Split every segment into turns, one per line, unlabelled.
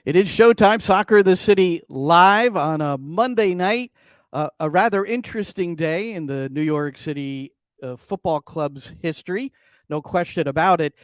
It is Showtime, Soccer in the City live on a Monday night. A rather interesting day in the New York City Football Club's history, no question about it,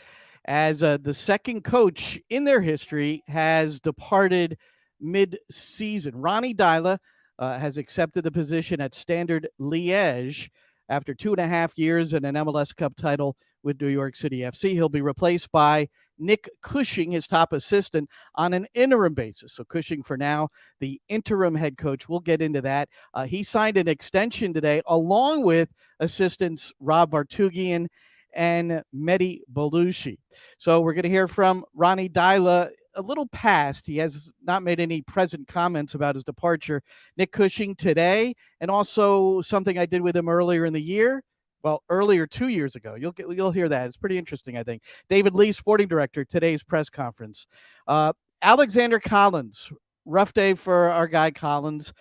as the second coach in their history has departed mid-season. Ronny Deila has accepted the position at Standard Liege after 2.5 years and an MLS Cup title with New York City FC. He'll be replaced by Nick Cushing, his top assistant, on an interim basis. So Cushing, for now, the interim head coach. We'll get into that. He signed an extension today, along with assistants Rob Vartugian and Mehdi Belushi. So we're going to hear from Ronny Deila a little past. He has not made any present comments about his departure. Nick Cushing today, and also something I did with him earlier in the year. Well, earlier 2 years ago. You'll hear that. It's pretty interesting, I think. David Lee, sporting director, today's press conference. Alexander Collins, rough day for our guy Collins.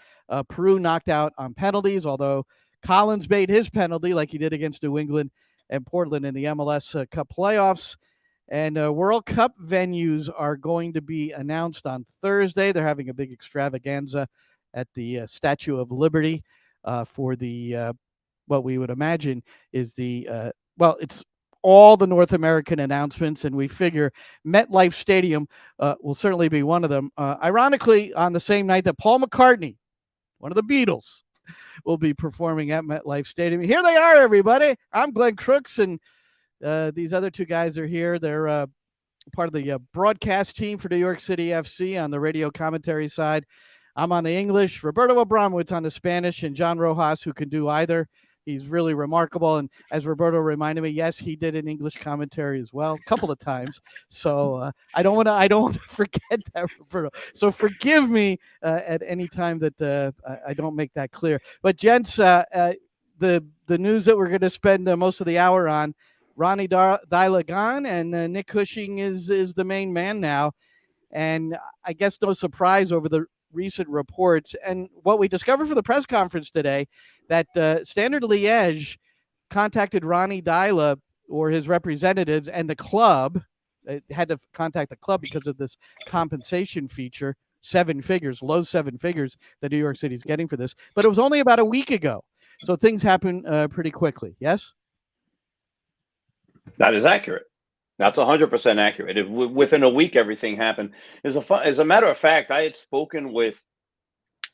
Peru knocked out on penalties, although Collins made his penalty like he did against New England and Portland in the MLS Cup playoffs. And World Cup venues are going to be announced on Thursday. They're having a big extravaganza at the Statue of Liberty for the what we would imagine is it's all the North American announcements, and we figure MetLife Stadium will certainly be one of them. Ironically, on the same night that Paul McCartney, one of the Beatles, will be performing at MetLife Stadium. Here they are, everybody. I'm Glenn Crooks, and these other two guys are here. They're part of the broadcast team for New York City FC on the radio commentary side. I'm on the English, Roberto Abramowitz on the Spanish, and John Rojas, who can do either. He's really remarkable. And as Roberto reminded me, yes, he did an English commentary as well, a couple of times. So I don't want to forget that, Roberto. So forgive me at any time that I don't make that clear. But gents, the news that we're going to spend most of the hour on, Ronny Deila gone, and Nick Cushing is the main man now. And I guess no surprise over the recent reports and what we discovered for the press conference today, that Standard Liège contacted Ronny Deila or his representatives, and the club had to contact the club because of this compensation feature, low seven figures that New York City is getting for this. But it was only about a week ago. So things happen pretty quickly. Yes?
That is accurate. That's 100% accurate. Within a week, everything happened. As a matter of fact, I had spoken with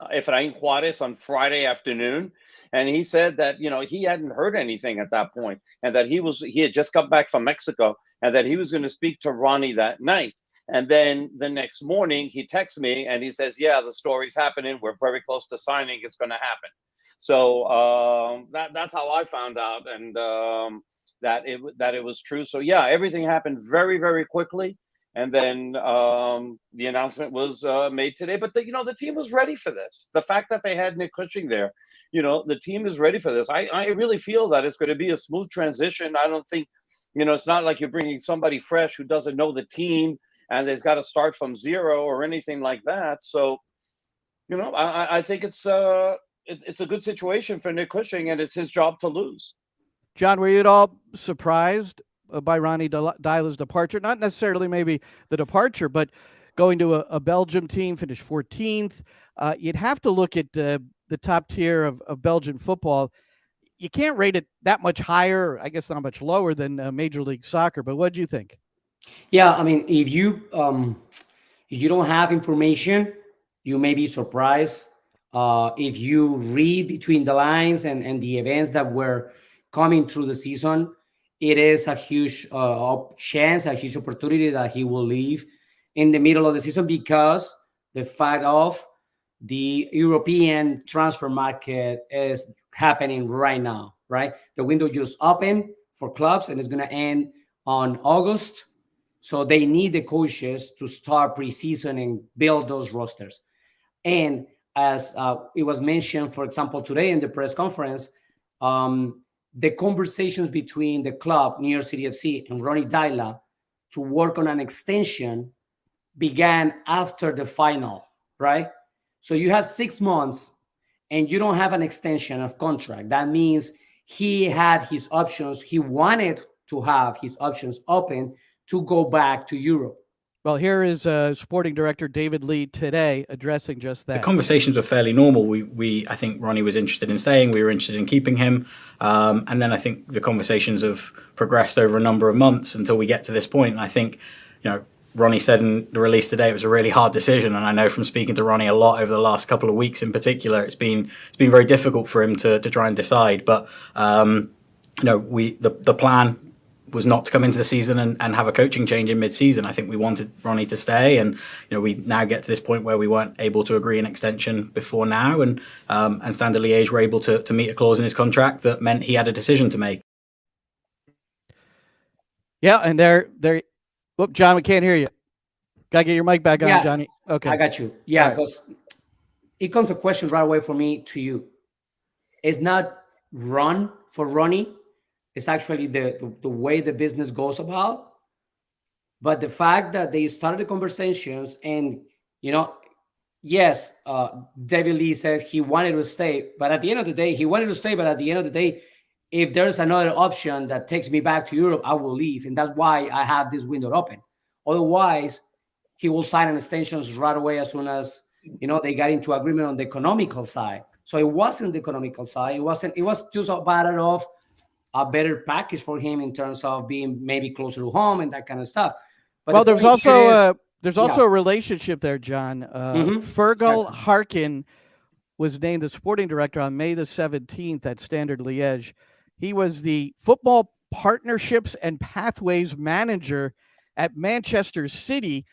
Efrain Juarez on Friday afternoon, and he said that he hadn't heard anything at that point, and that he had just come back from Mexico, and that he was going to speak to Ronny that night. And then the next morning, he texts me and he says, "Yeah, the story's happening. We're very close to signing. It's going to happen." So that's how I found out, and that it was true. So yeah, everything happened very, very quickly, and then the announcement was made today. But the team was ready for this. The fact that they had Nick Cushing there, the team is ready for this. I really feel that it's going to be a smooth transition. I don't think, it's not like you're bringing somebody fresh who doesn't know the team and they's got to start from zero or anything like that. So, I think it's a good situation for Nick Cushing, and it's his job to lose.
John, were you at all surprised by Ronny Deila's departure? Not necessarily maybe the departure, but going to a Belgium team, finished 14th. You'd have to look at the top tier of Belgian football. You can't rate it that much higher, I guess not much lower than Major League Soccer. But what do you think?
Yeah, I mean, if you don't have information, you may be surprised. If you read between the lines and the events that were coming through the season, it is a huge chance, a huge opportunity that he will leave in the middle of the season, because the fact of the European transfer market is happening right now, right? The window just opened for clubs and it's going to end on August. So they need the coaches to start preseason and build those rosters. And as it was mentioned, for example, today in the press conference, the conversations between the club, New York City FC, and Ronny Deila to work on an extension began after the final, right? So you have 6 months and you don't have an extension of contract. That means he had his options. He wanted to have his options open to go back to Europe.
Well, here is sporting director David Lee today addressing just that.
The conversations were fairly normal. I think Ronny was interested in staying. We were interested in keeping him. And then I think the conversations have progressed over a number of months until we get to this point. And I think, Ronny said in the release today it was a really hard decision. And I know from speaking to Ronny a lot over the last couple of weeks in particular, it's been very difficult for him to try and decide. But, the plan was not to come into the season and have a coaching change in mid-season. I think we wanted Ronny to stay, and we now get to this point where we weren't able to agree an extension before now, and Standard Liège were able to meet a clause in his contract that meant he had a decision to make.
Yeah, and they're. Whoop, John, we can't hear you. Gotta get your mic back on, Johnny. Okay,
I got you. Yeah, because it comes a question right away from me to you. It's not run for Ronny. It's actually the way the business goes about. But the fact that they started the conversations and, yes, David Lee says he wanted to stay. But at the end of the day, if there's another option that takes me back to Europe, I will leave. And that's why I have this window open. Otherwise, he will sign an extensions right away as soon as, they got into agreement on the economical side. So it wasn't the economical side. It was just a matter of a better package for him in terms of being maybe closer to home and that kind of stuff. But
there's also a relationship there, John. Fergal Harkin was named the sporting director on May the 17th at Standard Liège. He was the football partnerships and pathways manager at Manchester City,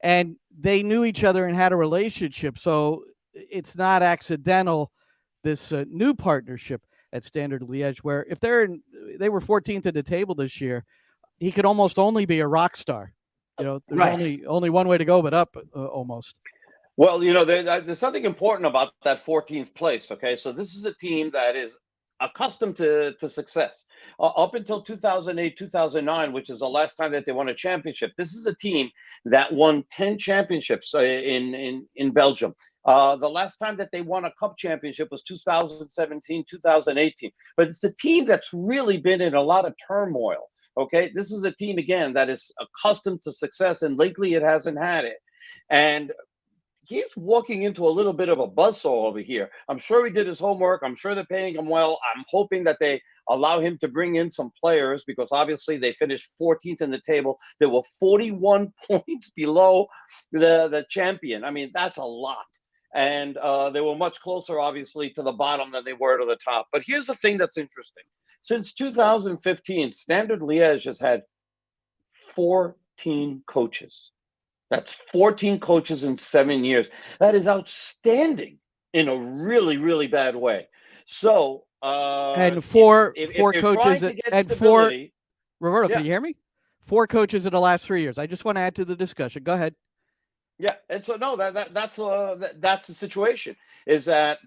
and they knew each other and had a relationship. So it's not accidental, this new partnership at Standard Liège, where if they were 14th at the table this year, he could almost only be a rock star. There's only one way to go but up, almost.
Well, there's something important about that 14th place. Okay, so this is a team that is accustomed to success. Up until 2008, 2009, which is the last time that they won a championship, this is a team that won 10 championships in Belgium. The last time that they won a cup championship was 2017, 2018. But it's a team that's really been in a lot of turmoil. Okay, this is a team, again, that is accustomed to success, and lately it hasn't had it. And he's walking into a little bit of a buzzsaw over here. I'm sure he did his homework. I'm sure they're paying him well. I'm hoping that they allow him to bring in some players, because obviously they finished 14th in the table. They were 41 points below the champion. I mean, that's a lot. And they were much closer, obviously, to the bottom than they were to the top. But here's the thing that's interesting. Since 2015, Standard Liège has had 14 coaches. That's 14 coaches in 7 years. That is outstanding in a really, really bad way. So,
and four coaches and four. Roberto, can you hear me? 4 coaches in the last 3 years. I just want to add to the discussion. Go ahead.
Yeah, and so no, that's the situation. Is that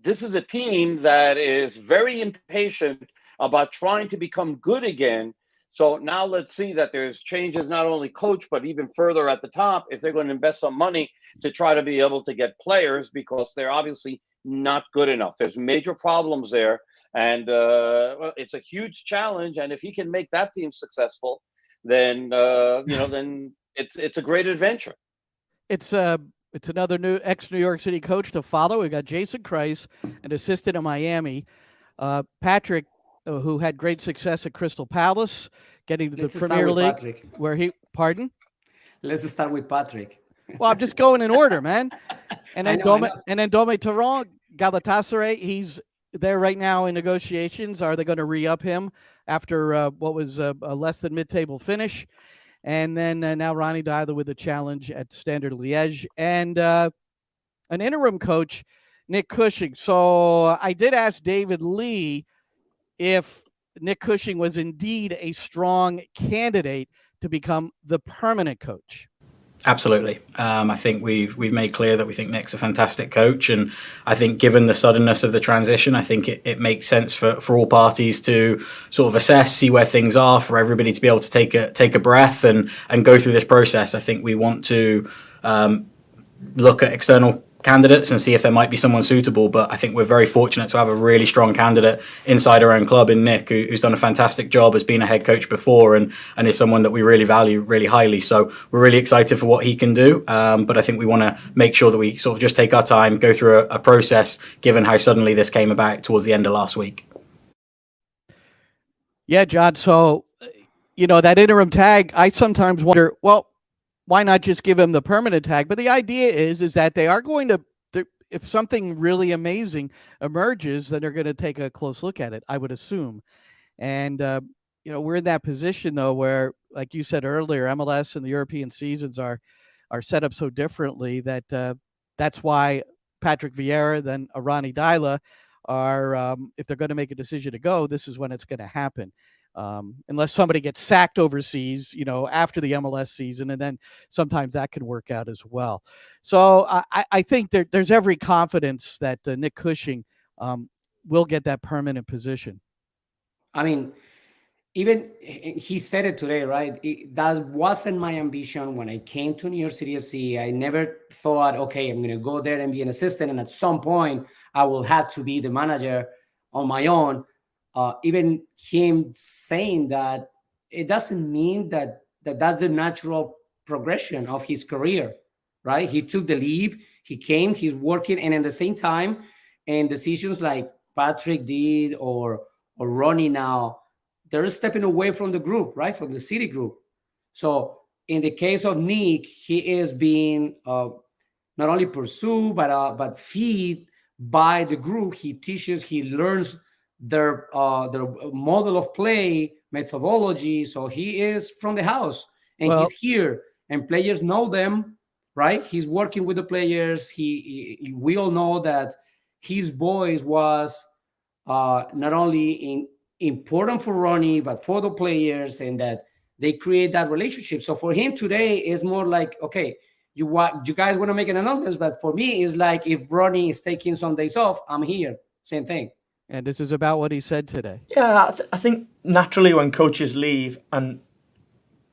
this is a team that is very impatient about trying to become good again. So now let's see that there's changes, not only coach, but even further at the top, if they're going to invest some money to try to be able to get players, because they're obviously not good enough. There's major problems there. And it's a huge challenge. And if he can make that team successful, then, then it's a great adventure.
It's another new ex-New York City coach to follow. We got Jason Kreis, an assistant in Miami. Patrick, who had great success at Crystal Palace, getting to the Premier League.
Patrick.
Where he, pardon?
Let's start with Patrick.
Well, I'm just going in order, man. And then Dome Torrent, Galatasaray. He's there right now in negotiations. Are they going to re-up him after what was a less than mid-table finish? And then now Ronny Deila with a challenge at Standard Liège, and an interim coach, Nick Cushing. So I did ask David Lee if Nick Cushing was indeed a strong candidate to become the permanent coach.
Absolutely. I think we've made clear that we think Nick's a fantastic coach, and I think given the suddenness of the transition, I think it makes sense for all parties to sort of assess, see where things are, for everybody to be able to take a breath and go through this process. I think we want to look at external candidates and see if there might be someone suitable. But I think we're very fortunate to have a really strong candidate inside our own club in Nick, who's done a fantastic job, has been a head coach before, and is someone that we really value really highly. So we're really excited for what he can do. But I think we want to make sure that we sort of just take our time, go through a process, given how suddenly this came about towards the end of last week.
Yeah, John. So, that interim tag, I sometimes wonder, well, why not just give him the permanent tag? But the idea is that they are going to, if something really amazing emerges, then they're going to take a close look at it, I would assume. And, we're in that position, though, where, like you said earlier, MLS and the European seasons are set up so differently that that's why Patrick Vieira, then Ronny Deila, are, if they're going to make a decision to go, this is when it's going to happen. Unless somebody gets sacked overseas, after the MLS season, and then sometimes that can work out as well. So I think there's every confidence that Nick Cushing will get that permanent position.
I mean, even he said it today, right? That wasn't my ambition when I came to New York City FC. I never thought, okay, I'm going to go there and be an assistant, and at some point I will have to be the manager on my own. Even him saying that, it doesn't mean that that's the natural progression of his career, right? He took the leap, he came, he's working, and at the same time, and decisions like Patrick did or Ronny now, they're stepping away from the group, right? From the city group. So in the case of Nick, he is being not only pursued, but fed by the group. He teaches, he learns their model of play, methodology. So he is from the house, and he's here, and players know them, right? He's working with the players. We all know that his voice was not only important for Ronny, but for the players, and that they create that relationship. So for him today is more like, okay, you guys want to make an announcement, but for me, it's like if Ronny is taking some days off, I'm here. Same thing.
And this is about what he said today.
Yeah, I think naturally when coaches leave and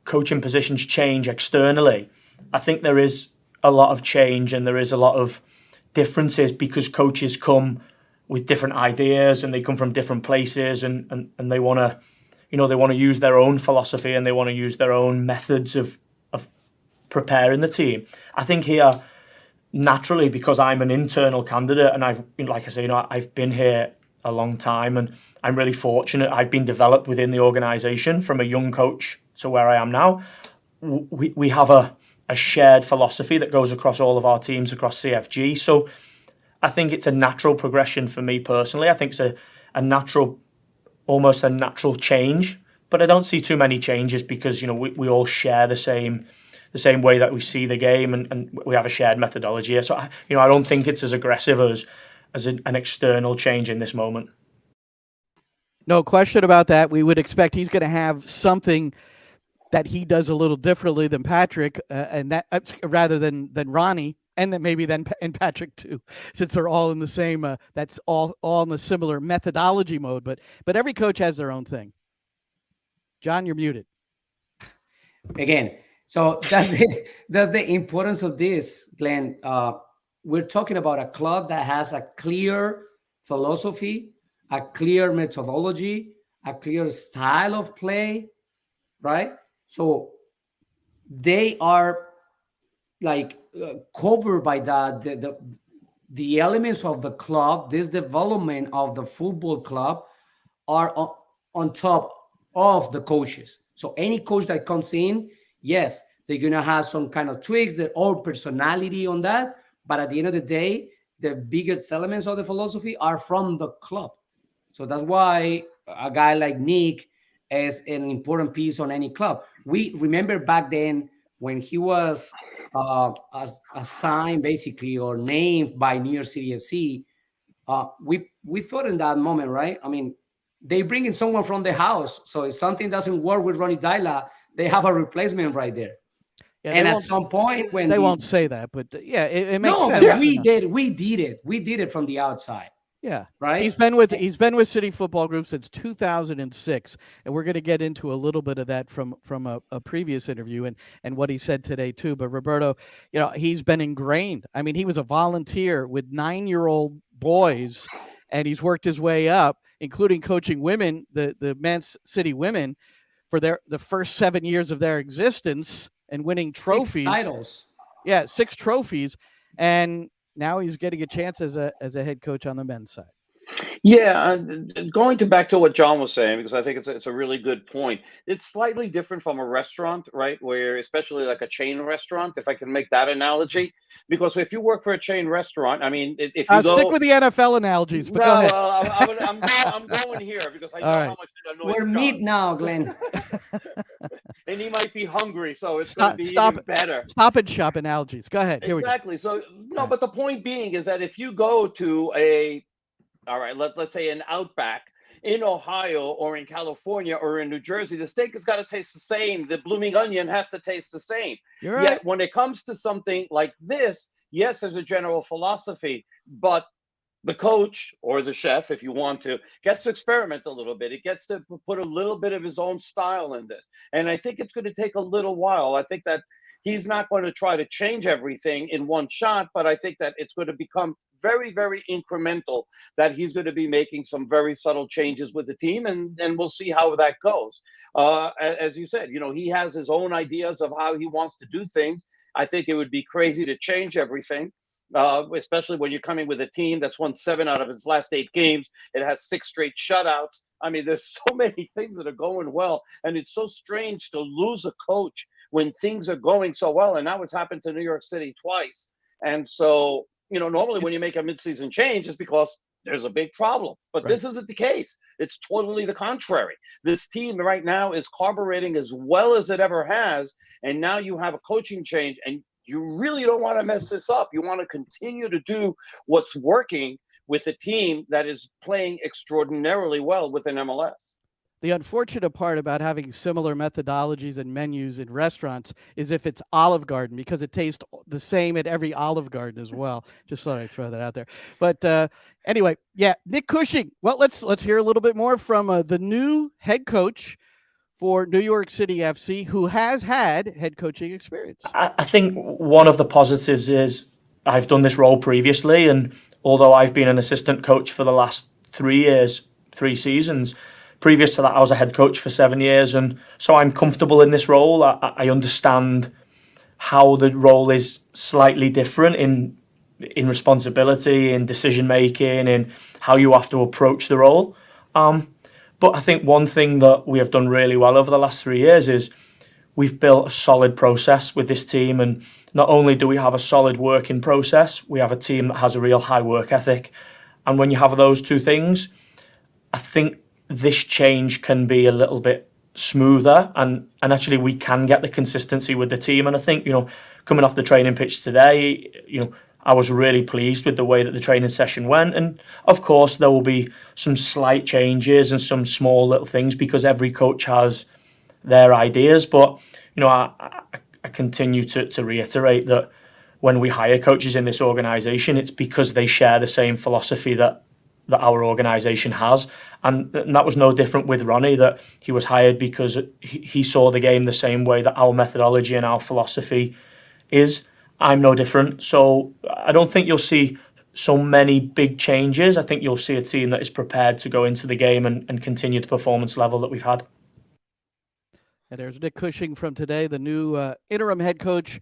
coaching positions change externally, I think there is a lot of change and there is a lot of differences because coaches come with different ideas and they come from different places and they want to, they want to use their own philosophy and they want to use their own methods of preparing the team. I think here, naturally, because I'm an internal candidate and I've been here a long time and I'm really fortunate. I've been developed within the organization from a young coach to where I am now. We have a shared philosophy that goes across all of our teams across CFG. So I think it's a natural progression for me personally. I think it's almost a natural change, but I don't see too many changes because, we all share the same way that we see the game and we have a shared methodology. So, I don't think it's as aggressive as an external change in this moment.
No question about that. We would expect he's going to have something that he does a little differently than Patrick, and that rather than Ronny, and then maybe then Patrick too, since they're all in the same. That's all in the similar methodology mode. But every coach has their own thing. John, you're muted.
Again, so that's the importance of this, Glenn. We're talking about a club that has a clear philosophy, a clear methodology, a clear style of play, right? So they are covered by that. The elements of the club, this development of the football club are on top of the coaches. So any coach that comes in, yes, they're going to have some kind of tweaks, their own personality on that. But at the end of the day, the biggest elements of the philosophy are from the club. So that's why a guy like Nick is an important piece on any club. We remember back then when he was assigned basically or named by New York City FC, we thought in that moment, right? I mean, they bring in someone from the house. So if something doesn't work with Ronny Deila, they have a replacement right there. Yeah, and at some point when
they won't say that, but yeah, it makes sense.
No, we did it from the outside.
Yeah,
right?
he's been with City Football Group since 2006, and we're going to get into a little bit of that from a previous interview and what he said today too. But Roberto, he's been ingrained. I mean, he was a volunteer with 9-year-old boys, and he's worked his way up, including coaching women, the Man City women, for the first 7 years of their existence and winning trophies.
6 titles.
Yeah, 6 trophies, and now he's getting a chance as a head coach on the men's side.
Yeah, going back to what John was saying, because I think it's a really good point. It's slightly different from a restaurant, right? Where, especially like a chain restaurant, if I can make that analogy, because if you work for a chain restaurant, I mean, if you go,
stick with the NFL analogies, but go ahead.
I'm going here because I know how much it annoys
We're
John.
meat now, Glenn.
And he might be hungry, so it's going to be even better.
Stop and shop analogies. Go ahead. Here
exactly. So no, but the point being is that if you go to let's say an Outback in Ohio or in California or in New Jersey, the steak has got to taste the same. The blooming onion has to taste the same.
You're right.
Yet when it comes to something like this, yes, there's a general philosophy, but the coach or the chef, if you want to, gets to experiment a little bit. It gets to put a little bit of his own style in this. And I think it's going to take a little while. I think that he's not going to try to change everything in one shot, but I think that it's going to become very, very incremental, that he's going to be making some very subtle changes with the team, and we'll see how that goes. As you said, he has his own ideas of how he wants to do things. I think it would be crazy to change everything, especially when you're coming with a team that's won 7 out of its last 8 games. It has 6 straight shutouts. I mean, there's so many things that are going well, and it's so strange to lose a coach when things are going so well. And now it's happened to New York City twice. And so, normally when you make a midseason change, it's because there's a big problem. But This isn't the case. It's totally the contrary. This team right now is carbureting as well as it ever has. And now you have a coaching change, and you really don't want to mess this up. You want to continue to do what's working with a team that is playing extraordinarily well within MLS.
The unfortunate part about having similar methodologies and menus in restaurants is if it's Olive Garden, because it tastes the same at every Olive Garden as well. Just thought I'd throw that out there. But anyway, yeah, Nick Cushing. Well, let's hear a little bit more from the new head coach for New York City FC, who has had head coaching experience.
I think one of the positives is I've done this role previously, and although I've been an assistant coach for the last 3 years, 3 seasons, previous to that, I was a head coach for 7 years, and so I'm comfortable in this role. I understand how the role is slightly different in responsibility, in decision making, in how you have to approach the role. But I think one thing that we have done really well over the last 3 years is we've built a solid process with this team, and not only do we have a solid working process, we have a team that has a real high work ethic. And when you have those 2 things, I think this change can be a little bit smoother, and actually we can get the consistency with the team. And I think, coming off the training pitch today, I was really pleased with the way that the training session went. And of course, there will be some slight changes and some small little things because every coach has their ideas. But, I continue to reiterate that when we hire coaches in this organisation, it's because they share the same philosophy that our organisation has. And that was no different with Ronny, that he was hired because he saw the game the same way that our methodology and our philosophy is. I'm no different. So I don't think you'll see so many big changes. I think you'll see a team that is prepared to go into the game and continue the performance level that we've had.
And there's Nick Cushing from today, the new interim head coach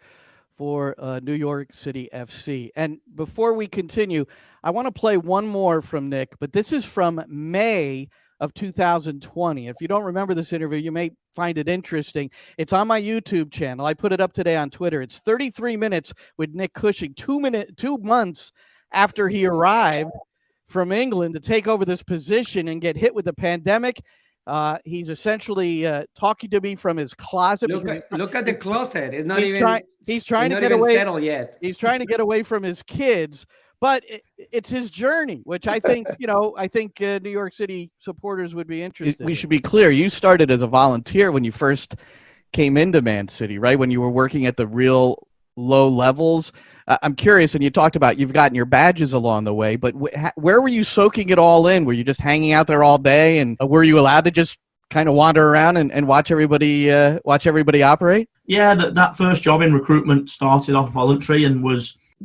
for New York City FC. And before we continue, I want to play one more from Nick, but this is from May of 2020. If you don't remember this interview, you may find it interesting. It's on my YouTube channel. I put it up today on Twitter. It's 33 minutes with Nick Cushing, 2 months after he arrived from England to take over this position and get hit with the pandemic. He's essentially talking to me from his closet.
Look at the closet. It's not
he's trying to get away. Settled yet. He's trying to get away from his kids, but it's his journey, which I think New York City supporters would be interested. We should be clear. You started as a volunteer when you first came into Man City, right? When you were working at the real low levels. I'm curious, and you talked about you've gotten your badges along the way, but where were you soaking it all in? Were you just hanging out there all day, and were you allowed to just kind of wander around and watch everybody operate?
Yeah, that first job in recruitment started off voluntary and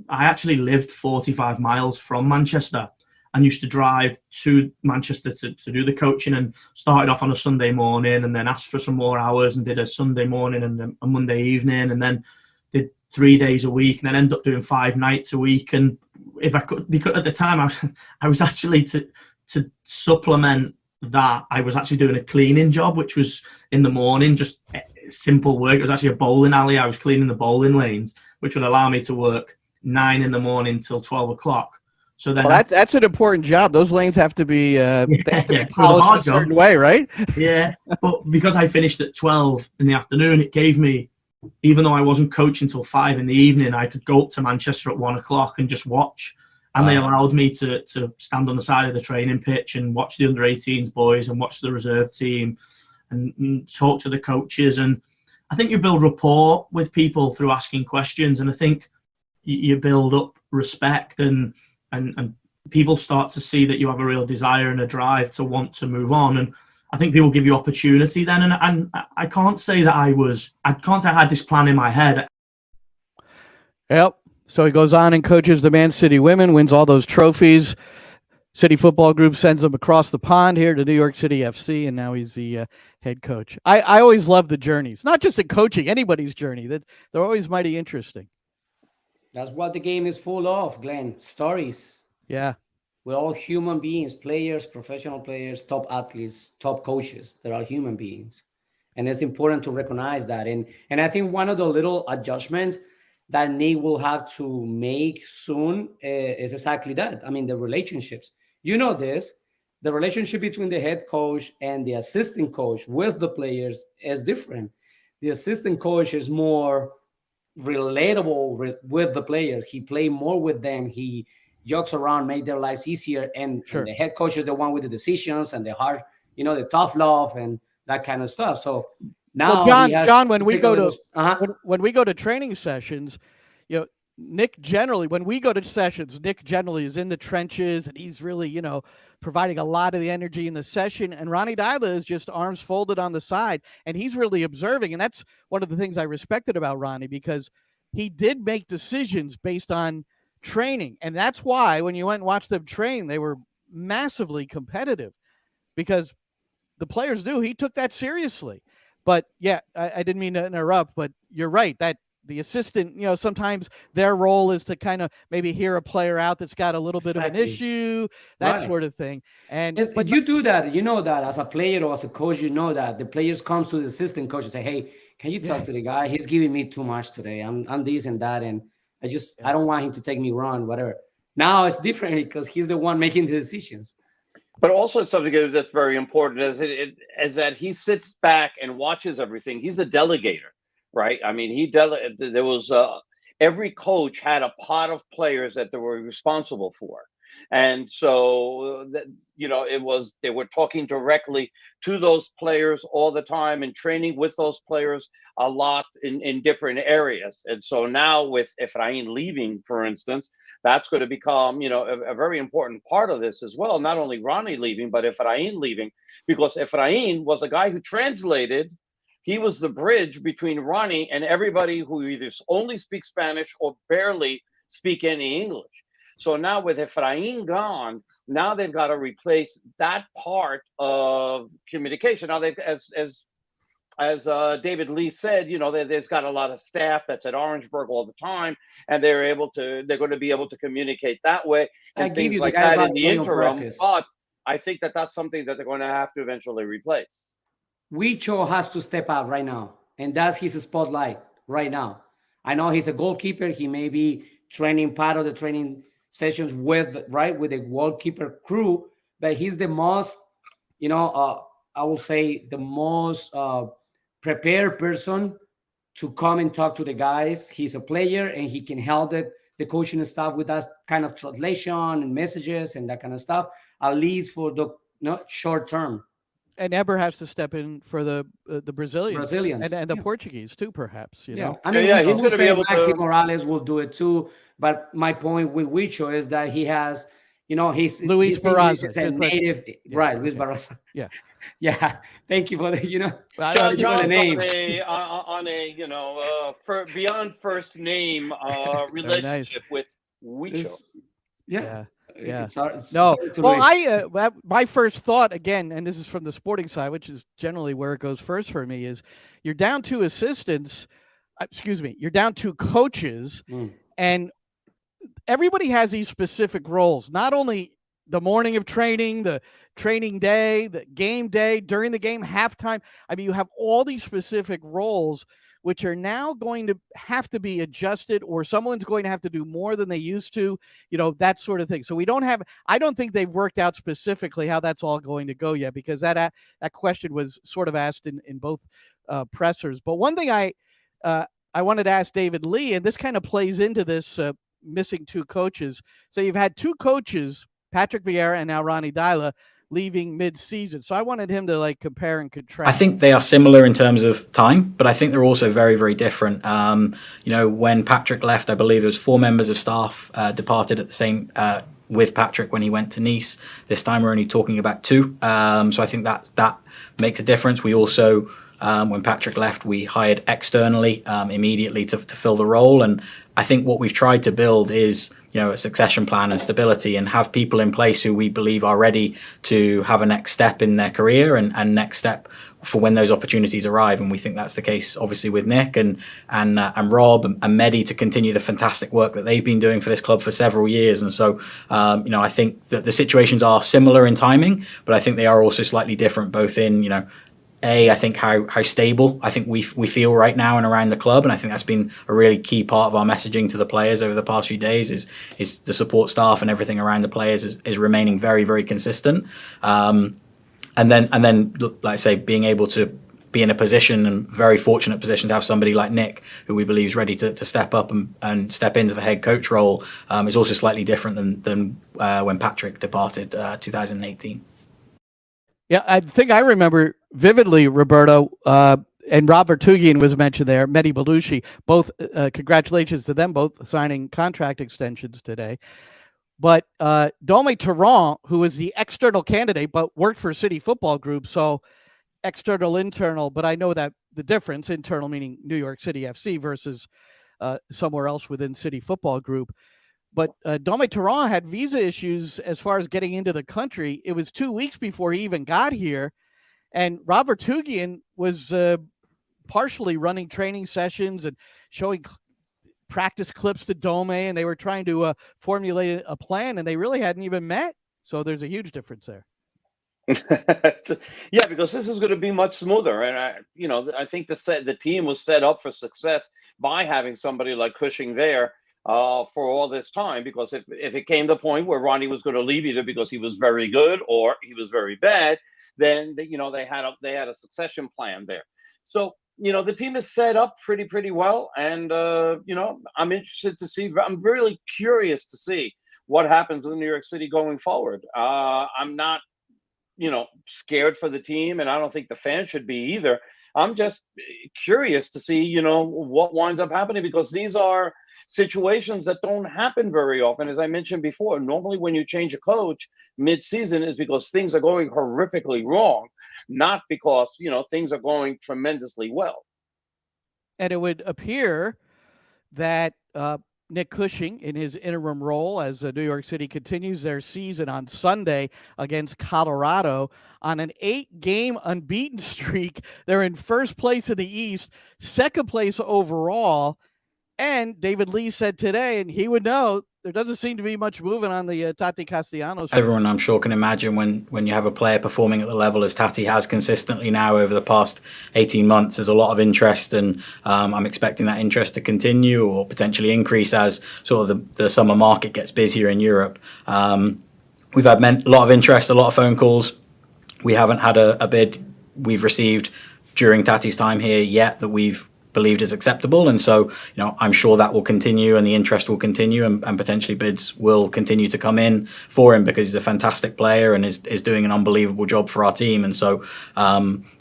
I actually lived 45 miles from Manchester and used to drive to Manchester to do the coaching, and started off on a Sunday morning and then asked for some more hours and did a Sunday morning and a Monday evening, and then did 3 days a week, and then ended up doing 5 nights a week. And if I could, because at the time I was actually to supplement that, I was actually doing a cleaning job, which was in the morning, just simple work. It was actually a bowling alley. I was cleaning the bowling lanes, which would allow me to work 9 in the morning till 12 o'clock. So then
that's an important job. Those lanes have to be, polished a certain way, right?
Yeah, but because I finished at 12 in the afternoon, it gave me, even though I wasn't coaching till 5 in the evening, I could go up to Manchester at 1 o'clock and just watch. And they allowed me to stand on the side of the training pitch and watch the under-18s boys and watch the reserve team and talk to the coaches. And I think you build rapport with people through asking questions. And I think you build up respect and people start to see that you have a real desire and a drive to want to move on. And I think people give you opportunity then. And I can't say that I had this plan in my head.
Yep. So he goes on and coaches the Man City women, wins all those trophies. City Football Group sends him across the pond here to New York City FC, and now he's the head coach. I always love the journeys, not just in coaching, anybody's journey. That they're always mighty interesting.
That's what the game is full of, Glenn. Stories.
Yeah.
We're all human beings, players, professional players, top athletes, top coaches. They're all human beings. And it's important to recognize that. And I think one of the little adjustments that Nick will have to make soon is exactly that. I mean, the relationships. You know this. The relationship between the head coach and the assistant coach with the players is different. The assistant coach is more relatable with the players. He play more with them. He jokes around, make their lives easier. And the head coach is the one with the decisions and the hard, the tough love and that kind of stuff. So now,
John, when we go to training sessions, Nick generally is in the trenches and he's really, providing a lot of the energy in the session. And Ronny Deila is just arms folded on the side, and he's really observing. And that's one of the things I respected about Ronny, because he did make decisions based on training. And that's why when you went and watched them train, they were massively competitive, because the players knew he took that seriously. But yeah, I didn't mean to interrupt, but you're right that the assistant, sometimes their role is to kind of maybe hear a player out that's got a little bit of an issue, that sort of thing.
But you do that, that as a player or as a coach, that the players comes to the assistant coach and say, hey, can you talk to the guy? He's giving me too much today. I'm this and that. And I don't want him to take me wrong, whatever. Now it's different because he's the one making the decisions.
But also something that's very important is that he sits back and watches everything. He's a delegator, right? I mean, there was every coach had a pot of players that they were responsible for. And so, they were talking directly to those players all the time and training with those players a lot in different areas. And so now with Efrain leaving, for instance, that's going to become, a very important part of this as well. Not only Ronny leaving, but Efrain leaving, because Efrain was a guy who translated. He was the bridge between Ronny and everybody who either only speaks Spanish or barely speak any English. So now with Efrain gone, now they've got to replace that part of communication. Now they've, as David Lee said, there's got a lot of staff that's at Orangeburg all the time, and they're going to be able to communicate that way and things like that in the interim. But I think that's something that they're going to have to eventually replace.
Huicho has to step up right now, and that's his spotlight right now. I know he's a goalkeeper. He may be training part of the training sessions with the goalkeeper crew, but he's the most, I will say the most prepared person to come and talk to the guys. He's a player and he can help the coaching staff with that kind of translation and messages and that kind of stuff, at least for the short term.
And Eber has to step in for the Brazilians, and the
Yeah.
Portuguese too, perhaps. You know,
I mean,
Yeah,
we
he's
could
going to be
say
able
Maxi
to.
Morales will do it too. But my point with Huicho is that he has,
Luis
his English
Barraza.
is a native,
Yeah,
right? Luis
okay.
Barraza.
Yeah.
Yeah. Thank you for the,
I-
thank you for the
John's
name.
on a for beyond first name
Very nice.
relationship with Huicho.
Yeah.
Yeah.
It's hard, it's
No,
sorry to
well,
Luis.
my first thought again, and this is from the sporting side, which is generally where it goes first for me, is you're down 2 assistants. Excuse me, you're down 2 coaches, and everybody has these specific roles. Not only the morning of training, the training day, the game day, during the game, halftime. I mean, you have all these specific roles, which are now going to have to be adjusted, or someone's going to have to do more than they used to, that sort of thing. So I don't think they've worked out specifically how that's all going to go yet, because that question was sort of asked in both pressers. But one thing I wanted to ask David Lee, and this kind of plays into this missing 2 coaches. So you've had 2 coaches, Patrick Vieira and now Ronny Deila, leaving mid-season. So I wanted him to compare and contrast.
I think they are similar in terms of time, but I think they're also very, very different. When Patrick left, I believe there was 4 members of staff departed at the same with Patrick when he went to Nice. This time we're only talking about 2. So I think that makes a difference. We also, when Patrick left, we hired externally immediately to fill the role. And I think what we've tried to build is, a succession plan and stability, and have people in place who we believe are ready to have a next step in their career and next step for when those opportunities arrive. And we think that's the case, obviously, with Nick and Rob and Mehdi, to continue the fantastic work that they've been doing for this club for several years. And so, I think that the situations are similar in timing, but I think they are also slightly different, both in, I think how stable I think we feel right now and around the club, and I think that's been a really key part of our messaging to the players over the past few days is the support staff and everything around the players is remaining very, very consistent. And then like I say, being able to be in a position, and very fortunate position, to have somebody like Nick, who we believe is ready to step up and step into the head coach role, is also slightly different than when Patrick departed 2018.
Yeah, I think I remember vividly, Roberto, and Robert Tugian was mentioned there, Mehdi Belushi, both, congratulations to them both signing contract extensions today. But Dome Taran, who was the external candidate, but worked for City Football Group, so external, internal, but I know that the difference, internal meaning New York City FC versus somewhere else within City Football Group. But Dome Taran had visa issues as far as getting into the country. It was 2 weeks before he even got here. And Robert Tugian was partially running training sessions and showing practice clips to Dome, and they were trying to formulate a plan, and they really hadn't even met. So there's a huge difference there.
Yeah, because this is going to be much smoother, and I think the team was set up for success by having somebody like Cushing there for all this time. Because if it came to the point where Ronnie was going to leave, either because he was very good or he was very bad, then they had a succession plan there. So the team is set up pretty well, and I'm interested to see. I'm really curious to see what happens with New York City going forward. I'm not scared for the team, and I don't think the fans should be either. I'm just curious to see, what winds up happening, because these are situations that don't happen very often. As I mentioned before, normally when you change a coach mid-season is because things are going horrifically wrong, not because, things are going tremendously well.
And it would appear that Nick Cushing, in his interim role as New York City continues their season on Sunday against Colorado on an 8-game unbeaten streak. They're in first place in the East, second place overall. And David Lee said today, and he would know, there doesn't seem to be much movement on the Tati Castellanos.
Everyone, I'm sure, can imagine when you have a player performing at the level as Tati has consistently now over the past 18 months, there's a lot of interest, and I'm expecting that interest to continue or potentially increase as sort of the summer market gets busier in Europe. We've had a lot of interest, a lot of phone calls. We haven't had a bid we've received during Tati's time here yet that we've believed is acceptable. And so, I'm sure that will continue and the interest will continue and potentially bids will continue to come in for him because he's a fantastic player and is doing an unbelievable job for our team. And so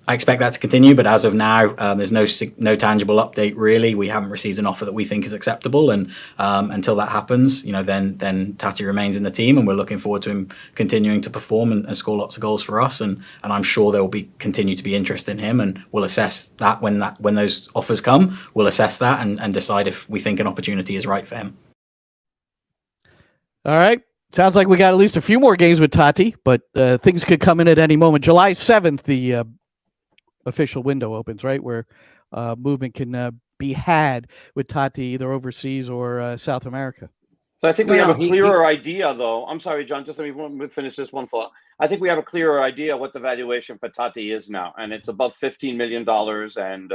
I expect that to continue. But as of now, there's no tangible update, really. We haven't received an offer that we think is acceptable. And until that happens, then Tati remains in the team and we're looking forward to him continuing to perform and score lots of goals for us. And I'm sure there will continue to be interest in him, and we'll assess that when those offers come. We'll assess that and decide if we think an opportunity is right for him.
All right. Sounds like we got at least a few more games with Tati, but things could come in at any moment. July 7th, the official window opens, right, where movement can be had with Tati either overseas or South America.
So I think we have a clearer idea, though. I'm sorry, John, just let me finish this one thought. I think we have a clearer idea what the valuation for Tati is now, and it's above $15 million. And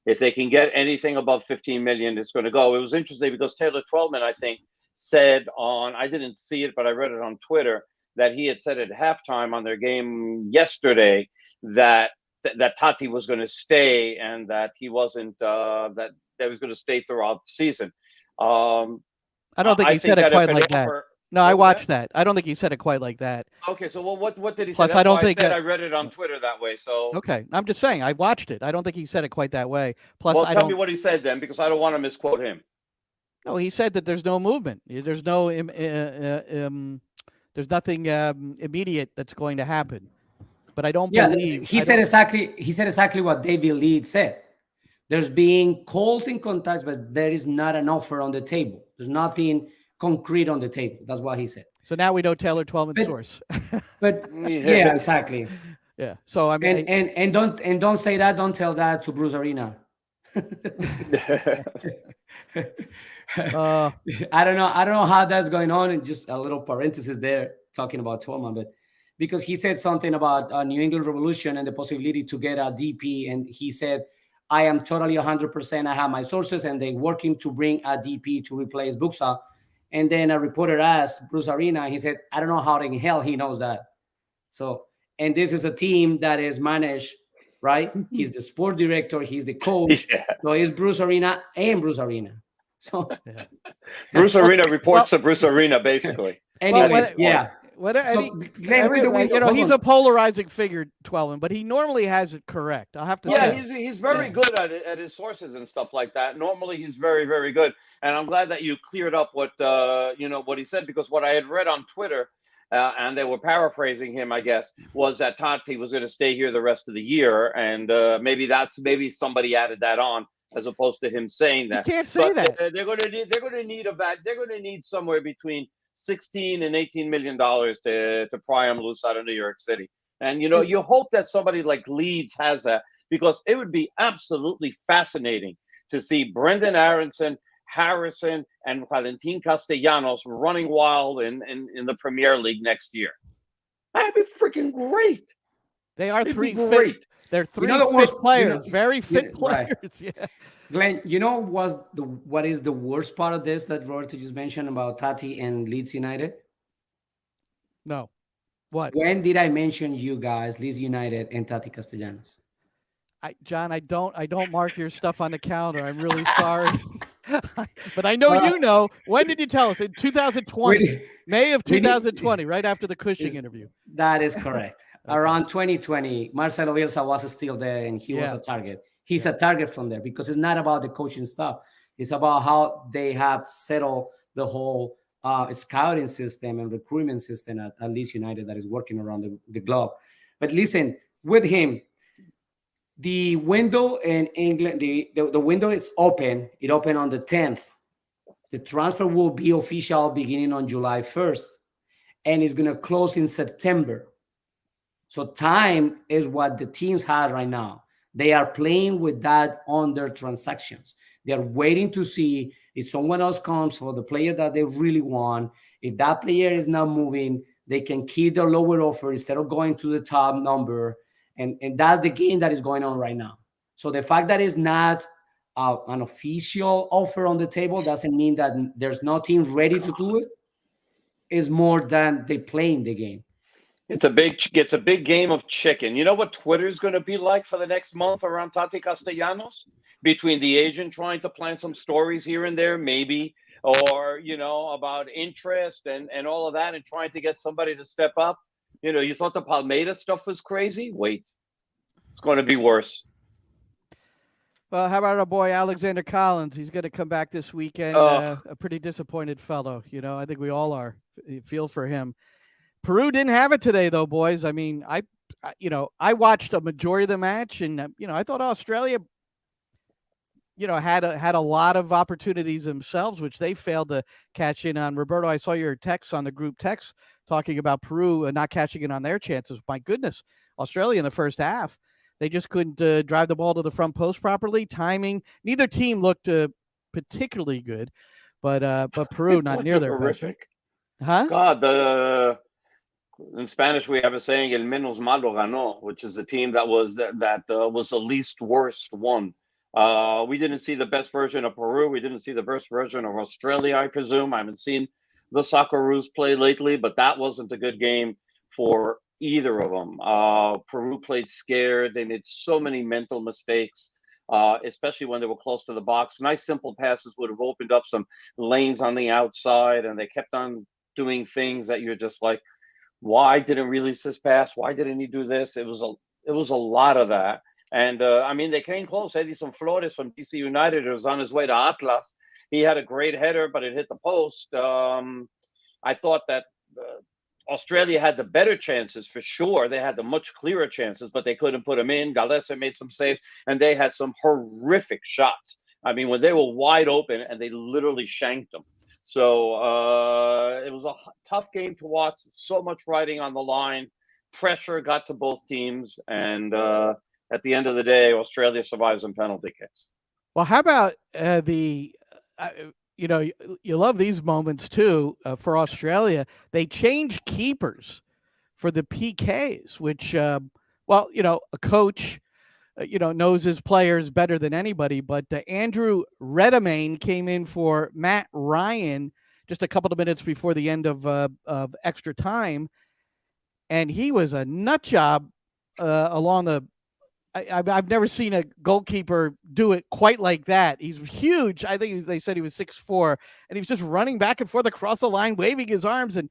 if they can get anything above $15 million, it's going to go. It was interesting because Taylor Twellman, I think, said I didn't see it, but I read it on Twitter, that he had said at halftime on their game yesterday that Tati was going to stay and that he wasn't, that he was going to stay throughout the season.
I don't think he said it quite like that. No, I watched that. I don't think he said it quite like that.
Okay, so what did he say?
Plus, I don't think
I read it on Twitter that way. So
okay, I'm just saying I watched it. I don't think he said it quite that way. Plus,
well, tell me what he said then, because I don't want to misquote him.
No, he said that there's no movement. There's no there's nothing immediate that's going to happen. But I don't believe
he said exactly what David Liege said. There's being calls in contact, but there is not an offer on the table. There's nothing concrete on the table. That's what he said.
So now we know Taylor Twellman's source.
But yeah, exactly.
Yeah. So I mean,
and don't say that. Don't tell that to Bruce Arena. I don't know how that's going on. And just a little parenthesis there talking about Twellman, but because he said something about New England Revolution and the possibility to get a DP, and he said, I am totally 100%. I have my sources, and they're working to bring a DP to replace Buxa. And then a reporter asked Bruce Arena, he said, I don't know how in hell he knows that. So, and this is a team that is managed, right? He's the sport director, he's the coach. Yeah. So it's Bruce Arena and Bruce Arena. So
Bruce Arena reports to Bruce Arena, basically.
Anyways, yeah.
He's a polarizing figure, Twellman, but he normally has it correct. I'll have to say.
He's very good at his sources and stuff like that. Normally, he's very, very good. And I'm glad that you cleared up what he said, because what I had read on Twitter, and they were paraphrasing him, I guess, was that Tati was going to stay here the rest of the year, and maybe somebody added that on as opposed to him saying that.
You can't say that.
They're going to need somewhere between $16 and $18 million to pry him loose out of New York City. And, you hope that somebody like Leeds has that, because it would be absolutely fascinating to see Brendan Aronson, Harrison, and Valentin Castellanos running wild in the Premier League next year. That'd be freaking great.
They are three fit. They're three fit players, very fit players. Right. Yeah.
Glenn, what is the worst part of this that Roberto just mentioned about Tati and Leeds United?
No. What?
When did I mention you guys, Leeds United and Tati Castellanos?
John, I don't mark your stuff on the calendar. I'm really sorry. But I know you know. When did you tell us? In 2020. May of 2020, right after the Cushing interview.
That is correct. Okay. Around 2020, Marcelo Bielsa was still there, and he was a target. He's a target from there, because it's not about the coaching stuff. It's about how they have settled the whole scouting system and recruitment system at Leeds United that is working around the globe. But listen, with him, the window in England, the window is open. It opened on the 10th. The transfer will be official beginning on July 1st, and it's going to close in September. So time is what the teams have right now. They are playing with that on their transactions. They're waiting to see if someone else comes for the player that they really want. If that player is not moving, they can keep their lower offer instead of going to the top number. And that's the game that is going on right now. So the fact that it's not an official offer on the table doesn't mean that there's no team ready to do it. It's more than they playing the game.
It's a big game of chicken. You know what Twitter's going to be like for the next month around Tati Castellanos? Between the agent trying to plant some stories here and there, maybe, or about interest and all of that, and trying to get somebody to step up. You thought the Palmeiras stuff was crazy? Wait, it's going to be worse.
Well, how about our boy Alexander Collins? He's going to come back this weekend. A pretty disappointed fellow. I think we all are. Feel for him. Peru didn't have it today, though, boys. I mean, I watched a majority of the match, and I thought Australia, had a lot of opportunities themselves, which they failed to catch in on. Roberto, I saw your text on the group text talking about Peru not catching in on their chances. My goodness, Australia in the first half, they just couldn't drive the ball to the front post properly. Timing, neither team looked particularly good, but Peru not near their best. Huh?
God, in Spanish we have a saying, "El menos malo ganó," which is the team that was the least worst one. We didn't see the best version of Peru. We didn't see the best version of Australia, I presume. I haven't seen the Socceroos play lately, but that wasn't a good game for either of them. Peru played scared. They made so many mental mistakes, especially when they were close to the box. Nice simple passes would have opened up some lanes on the outside, and they kept on doing things that you're just like, why didn't release this pass? Why didn't he do this? It was a lot of that. And they came close. Edison Flores from DC United was on his way to Atlas. He had a great header, but it hit the post. I thought that Australia had the better chances for sure. They had the much clearer chances, but they couldn't put them in. Galeza made some saves, and they had some horrific shots. When they were wide open, and they literally shanked them. So it was a tough game to watch. So much riding on the line. Pressure got to both teams, and at the end of the day, Australia survives in penalty kicks.
Well, how about you love these moments too for Australia. They changed keepers for the PKs, which, a coach, knows his players better than anybody. But Andrew Redmayne came in for Matt Ryan just a couple of minutes before the end of extra time, and he was a nut job along the. I've never seen a goalkeeper do it quite like that. He's huge. I think they said he was 6'4", and he was just running back and forth across the line, waving his arms. And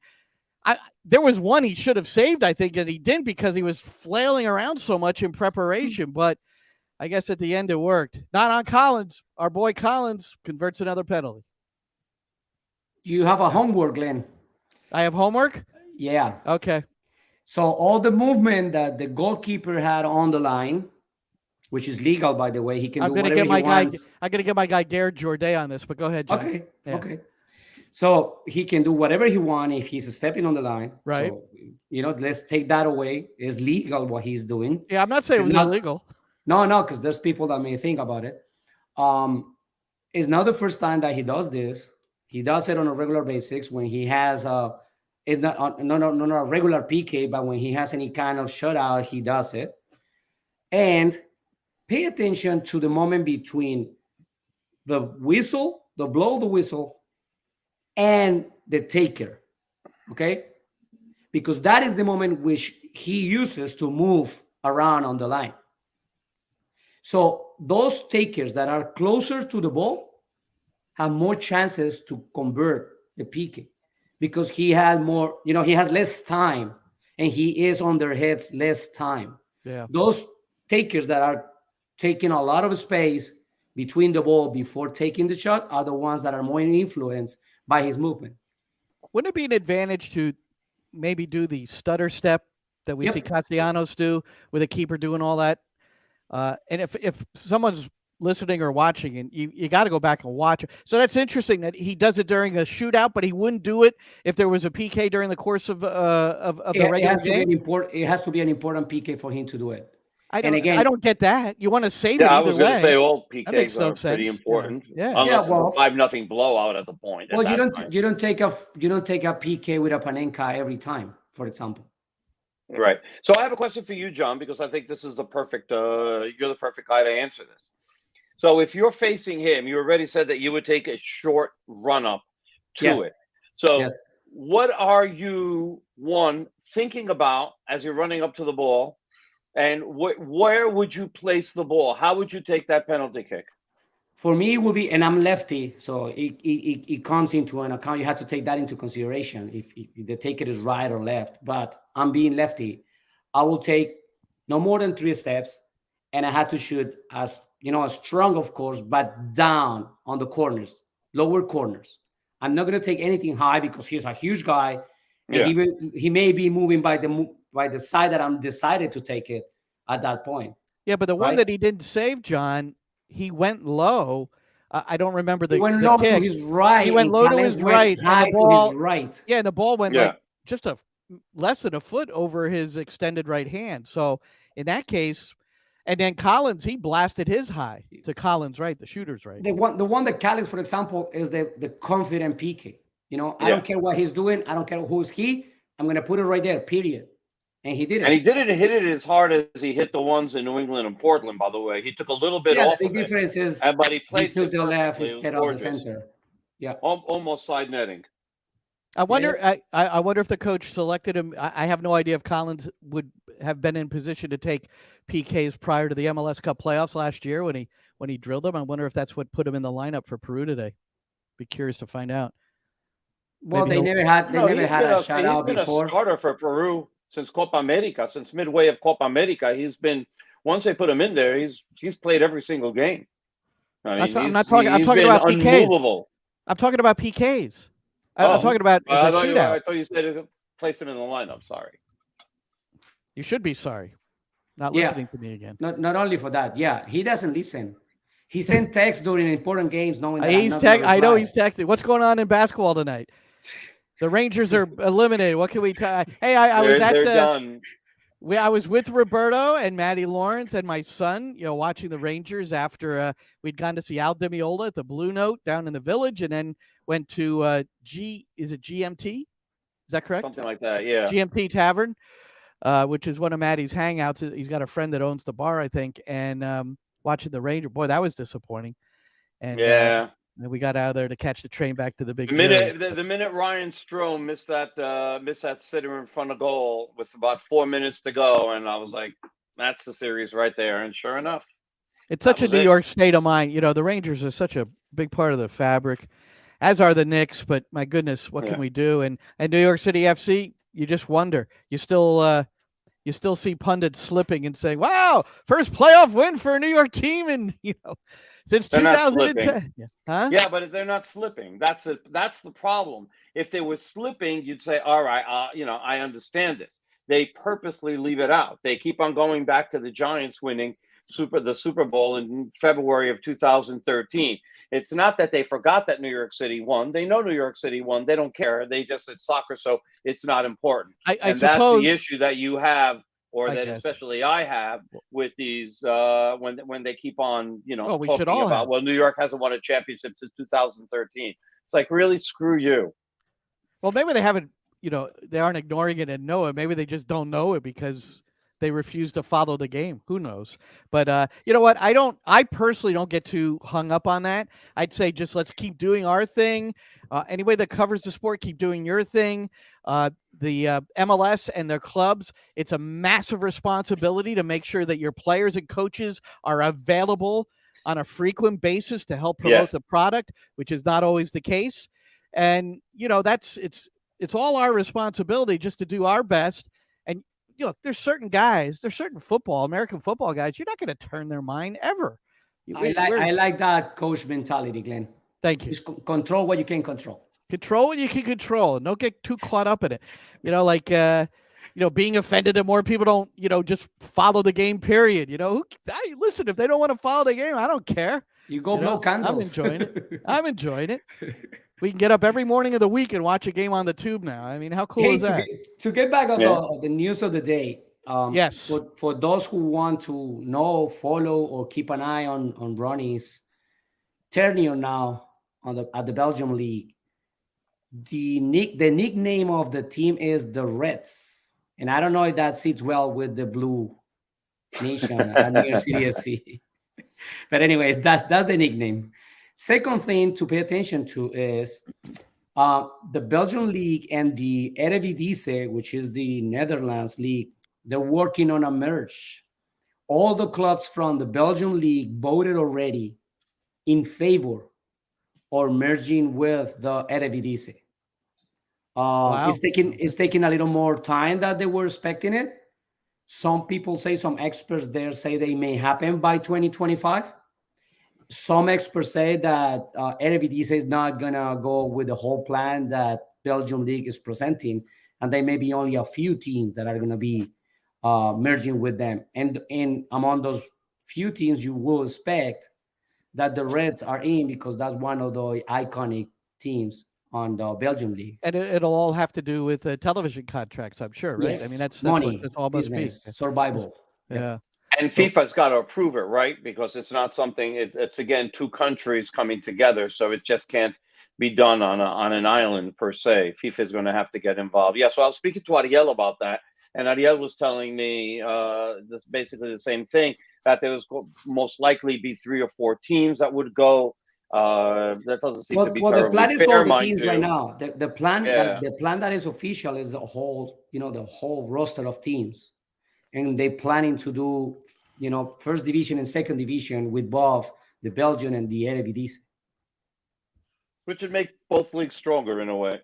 there was one he should have saved, I think, and he didn't because he was flailing around so much in preparation. But I guess at the end it worked. Not on Collins. Our boy Collins converts another penalty.
You have a homework, Glenn.
I have homework?
Yeah.
Okay.
So all the movement that the goalkeeper had on the line, which is legal, by the way, he can do whatever he wants.
I'm going to get my guy Garrett Jourdain on this, but go ahead, John.
Okay.
Yeah.
Okay. So he can do whatever he wants if he's stepping on the line.
Right.
So, let's take that away. It's legal what he's doing.
Yeah, I'm not saying it was illegal.
No, because there's people that may think about it. It's not the first time that he does this. He does it on a regular basis when he has it's not a regular PK, but when he has any kind of shutout, he does it. And pay attention to the moment between the whistle, the blow of the whistle, and the taker, okay? Because that is the moment which he uses to move around on the line. So those takers that are closer to the ball have more chances to convert the PK because he has more, he has less time and he is on their heads less time.
Yeah.
Those takers that are taking a lot of space between the ball before taking the shot are the ones that are more influenced by his movement.
Wouldn't it be an advantage to maybe do the stutter step that we see Castellanos do with a keeper doing all that? And if someone's listening or watching, and you got to go back and watch it. So that's interesting that he does it during a shootout, but he wouldn't do it if there was a PK during the course of the regular game.
It has to be an important PK for him to do it.
I don't get that. You want to save it either way.
I was going to say all PKs are pretty important.
Yeah.
Unless it's a 5-0 blowout at the point.
Well, you don't take a PK with a Panenka every time, for example.
Right. So I have a question for you, John, because I think this is the perfect. You're the perfect guy to answer this. So if you're facing him, you already said that you would take a short run up to it. So what are you thinking about as you're running up to the ball, and where would you place the ball? How would you take that penalty kick?
For me, it will be, and I'm lefty, so it comes into an account. You have to take that into consideration if the taker is right or left. But I'm being lefty. I will take no more than 3 steps, and I had to shoot as strong, of course, but down on the corners, lower corners. I'm not going to take anything high because he's a huge guy, and he may be moving by the side that I'm decided to take it at that point.
Yeah, but the one that he didn't save, John, he went low. I don't remember the.
He went
the
low
kick.
to his right.
He went low to his right,
high
and the ball,
to his right.
Yeah, and the ball went like just less than a foot over his extended right hand. So in that case, and then Collins, he blasted his high to Collins' right, the shooter's right.
The one that Collins, for example, is the confident PK. I don't care what he's doing. I don't care who's he. I'm going to put it right there, period. And he did it.
And he didn't hit it as hard as he hit the ones in New England and Portland, by the way. He took a little bit off
the big
of
difference is
but he placed
to the left
perfectly.
instead of the center. Yeah.
Almost side netting.
I wonder I wonder if the coach selected him. I have no idea if Collins would have been in position to take PKs prior to the MLS Cup playoffs last year when he drilled them. I wonder if that's what put him in the lineup for Peru today. Be curious to find out.
Well, they never had a shutout before.
He's been a starter for Peru since Copa America, since midway of Copa America. He's been, once they put him in there, he's played every single game. I mean,
I'm talking about PKs.
Unmovable.
I'm talking about PKs. I'm talking about the shootout.
I thought you said place him in the lineup. Sorry.
You should be sorry. Not listening to me again.
Not only for that. Yeah, he doesn't listen. He sent texts during important games knowing that
I know he's texting. What's going on in basketball tonight? The Rangers are eliminated. What can we tell? Hey, I was with Roberto and Maddie Lawrence and my son, watching the Rangers after we'd gone to see Al Demiola at the Blue Note down in the Village, and then went to is it GMT? Is that correct?
Something like that, yeah.
GMT Tavern, which is one of Maddie's hangouts. He's got a friend that owns the bar, I think, and watching the Rangers. Boy, that was disappointing. And and we got out of there to catch the train back to the big.
The minute Ryan Strome missed that sitter in front of goal with about 4 minutes to go, and I was like, "That's the series right there." And sure enough,
it's such a New York state of mind. The Rangers are such a big part of the fabric, as are the Knicks. But my goodness, what can we do? And New York City FC, you just wonder. You still see pundits slipping and saying, "Wow, first playoff win for a New York team," and since 2010.
Yeah, but they're not slipping. That's the problem. If they were slipping, you'd say, all right, I understand this. They purposely leave it out. They keep on going back to the Giants winning the Super Bowl in February of 2013. It's not that they forgot that New York City won. They know New York City won. They don't care. They just, it's soccer, so it's not important.
I suppose
that's the issue that you have, or that especially I have with these when they keep on talking about New York hasn't won a championship since 2013. It's like, really, screw you.
Well, maybe they haven't, they aren't ignoring it and know it. Maybe they just don't know it because they refuse to follow the game. Who knows? But you know what? I personally don't get too hung up on that. I'd say just let's keep doing our thing. Anybody that covers the sport, keep doing your thing. The MLS and their clubs, it's a massive responsibility to make sure that your players and coaches are available on a frequent basis to help promote the product, which is not always the case. And it's all our responsibility just to do our best. And there's certain American football guys, you're not going to turn their mind ever.
I like that coach mentality, Glenn.
Thank you.
Just control what you can control.
Control what you can control. Don't get too caught up in it. Being offended that more people don't, just follow the game, period. Listen, if they don't want to follow the game, I don't care.
You go blow candles.
I'm enjoying it. We can get up every morning of the week and watch a game on the tube now. I mean, how cool is that?
To get back on the news of the day, yes. For those who want to know, follow, or keep an eye on Ronny's tenure now at the Belgium League, the nickname of the team is the Reds, and I don't know if that sits well with the Blue Nation at New York City FC. But anyways, that's the nickname. Second thing to pay attention to is The Belgian league and the Eredivisie, which is the Netherlands league, they're working on a merge. All the clubs from the Belgian league voted already in favor or merging with the Eredivisie.
Wow.
It's taking a little more time than they were expecting it. Some people say, some experts there say they may happen by 2025. Some experts say that Eredivisie is not gonna go with the whole plan that Belgium League is presenting, and there may be only a few teams that are gonna be merging with them. And among those few teams, you will expect that the Reds are in, because that's one of the iconic teams on the Belgium League.
And it'll all have to do with television contracts, I'm sure, right?
Yes,
I mean, that's
money,
what that's all must be.
business, survival.
Yeah.
And FIFA's got to approve it, right? Because it's not something. It's again 2 countries coming together, so it just can't be done on an island per se. FIFA is going to have to get involved. Yeah. So I was speaking to Ariel about that, and Ariel was telling me this basically the same thing, that there was most likely be 3 or 4 teams that would go. That doesn't seem to be terribly
the plan is
fair,
all the
mind
teams
you.
right now. The plan,
Yeah.
the plan that is official is the whole roster of teams, and they're planning to do, first division and second division with both the Belgian and the Eredivisie.
Which would make both leagues stronger in a way.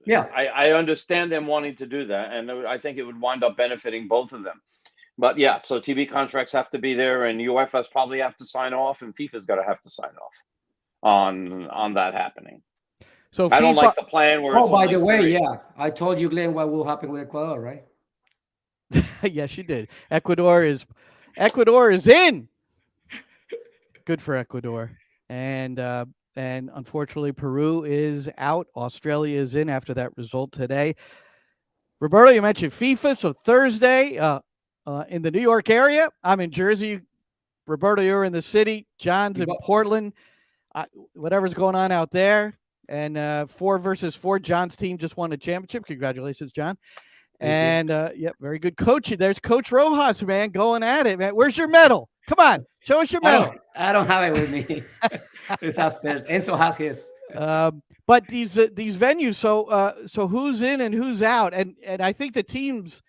Yeah.
I understand them wanting to do that, and I think it would wind up benefiting both of them. But yeah, so TV contracts have to be there, and UEFA's probably have to sign off, and FIFA's got to have to sign off on that happening.
So
I don't like the plan where.
Oh, by the way,
3.
yeah, I told you, Glenn, what will happen with Ecuador, right?
Yes, you did. Ecuador is in. Good for Ecuador, and unfortunately Peru is out. Australia is in after that result today. Roberto, you mentioned FIFA, so Thursday in the New York area. I'm in Jersey. Roberto, you're in the city. John's in Portland. Whatever's going on out there. And 4 versus 4. John's team just won a championship. Congratulations, John. And very good coaching. There's Coach Rojas, man, going at it, man. Where's your medal? Come on, show us your medal.
I don't have it with me. It's upstairs. Enzo has his.
But these venues, so who's in and who's out? And I think the teams,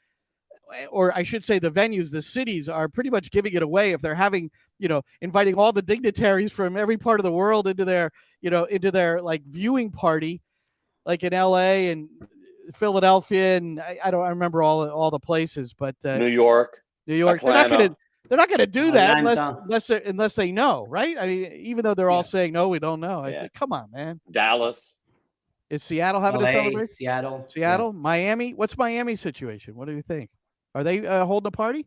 or I should say the venues, the cities are pretty much giving it away if they're having, inviting all the dignitaries from every part of the world into their like viewing party, like in LA and Philadelphia, and I don't remember all the places, but
New York.
Atlanta. They're not gonna do that unless they know, right? I mean, even though they're all saying no, we don't know. I said, come on, man.
Dallas.
Is Seattle having a celebration?
Seattle,
yeah. Miami. What's Miami's situation? What do you think? Are they holding a party?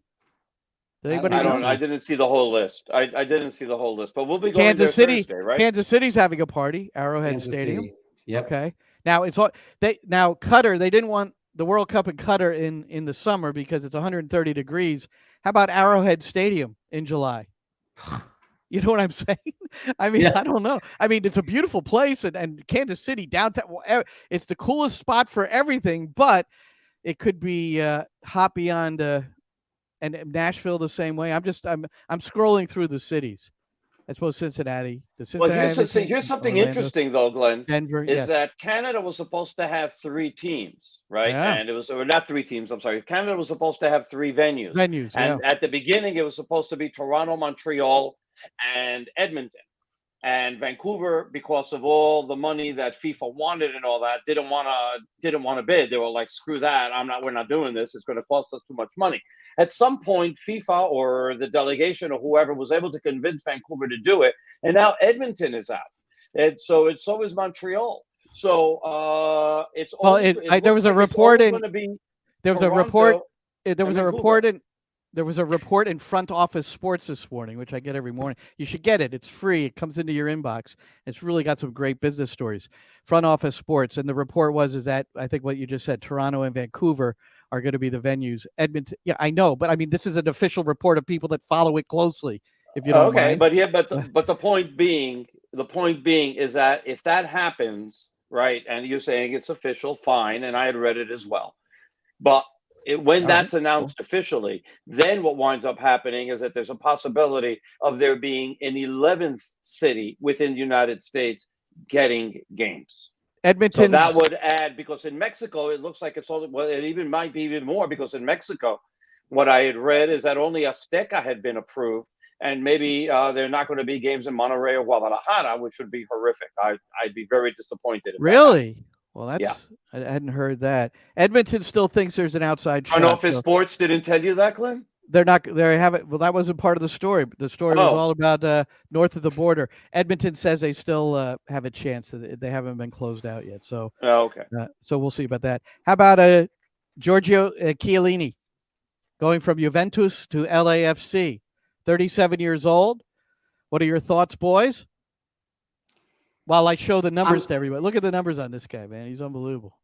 I didn't see the whole list. I didn't see the whole list, but we'll be going
Kansas City,
Thursday, right?
Kansas City's having a party, Arrowhead
Kansas
Stadium.
City. Yep.
Okay. Now Qatar, they didn't want the World Cup in Qatar in the summer because it's 130 degrees. How about Arrowhead Stadium in July? You know what I'm saying? I mean, I don't know. I mean, it's a beautiful place, and Kansas City downtown, it's the coolest spot for everything, but it could be hot beyond and Nashville the same way. I'm scrolling through the cities. I suppose Cincinnati.
Well, here's something interesting though, Glenn.
Denver
is that Canada was supposed to have 3 teams, right?
Yeah.
And it was, or not 3 teams. I'm sorry. Canada was supposed to have 3 venues. And at the beginning, it was supposed to be Toronto, Montreal, and Edmonton. And Vancouver, because of all the money that FIFA wanted and all that, didn't want to bid. They were like, "Screw that! We're not doing this. It's going to cost us too much money." At some point, FIFA or the delegation or whoever was able to convince Vancouver to do it, and now Edmonton is out, and so is Montreal. So it's
there was a report in Front Office Sports this morning, which I get every morning. You should get it. It's free. It comes into your inbox. It's really got some great business stories. Front Office Sports. And the report is that I think what you just said, Toronto and Vancouver are going to be the venues. Edmonton. Yeah, I know. But I mean, this is an official report of people that follow it closely, if you don't mind.
But the point being is that if that happens, right, and you're saying it's official, fine, and I had read it as well. But when that's announced officially, then what winds up happening is that there's a possibility of there being an 11th city within the United States getting games.
Edmonton.
So that would add, because in Mexico, it looks like it's only, well, it even might be even more, because in Mexico, what I had read is that only Azteca had been approved, and maybe there are not going to be games in Monterrey or Guadalajara, which would be horrific. I'd be very disappointed.
Really? Well,
Yeah.
that's I hadn't heard that. Edmonton still thinks there's an outside
I don't know
shot.
if his
So
sports didn't tell you that, Glenn.
they're not. They haven't. Well, that wasn't part of the story. The story was
Oh.
all about north of the border. Edmonton says they still have a chance. They haven't been closed out yet. So,
Oh, okay.
so we'll see about that. How about Giorgio Chiellini going from Juventus to LAFC? 37 years old. What are your thoughts, boys? While I show the numbers to everybody, look at the numbers on this guy, man. He's unbelievable.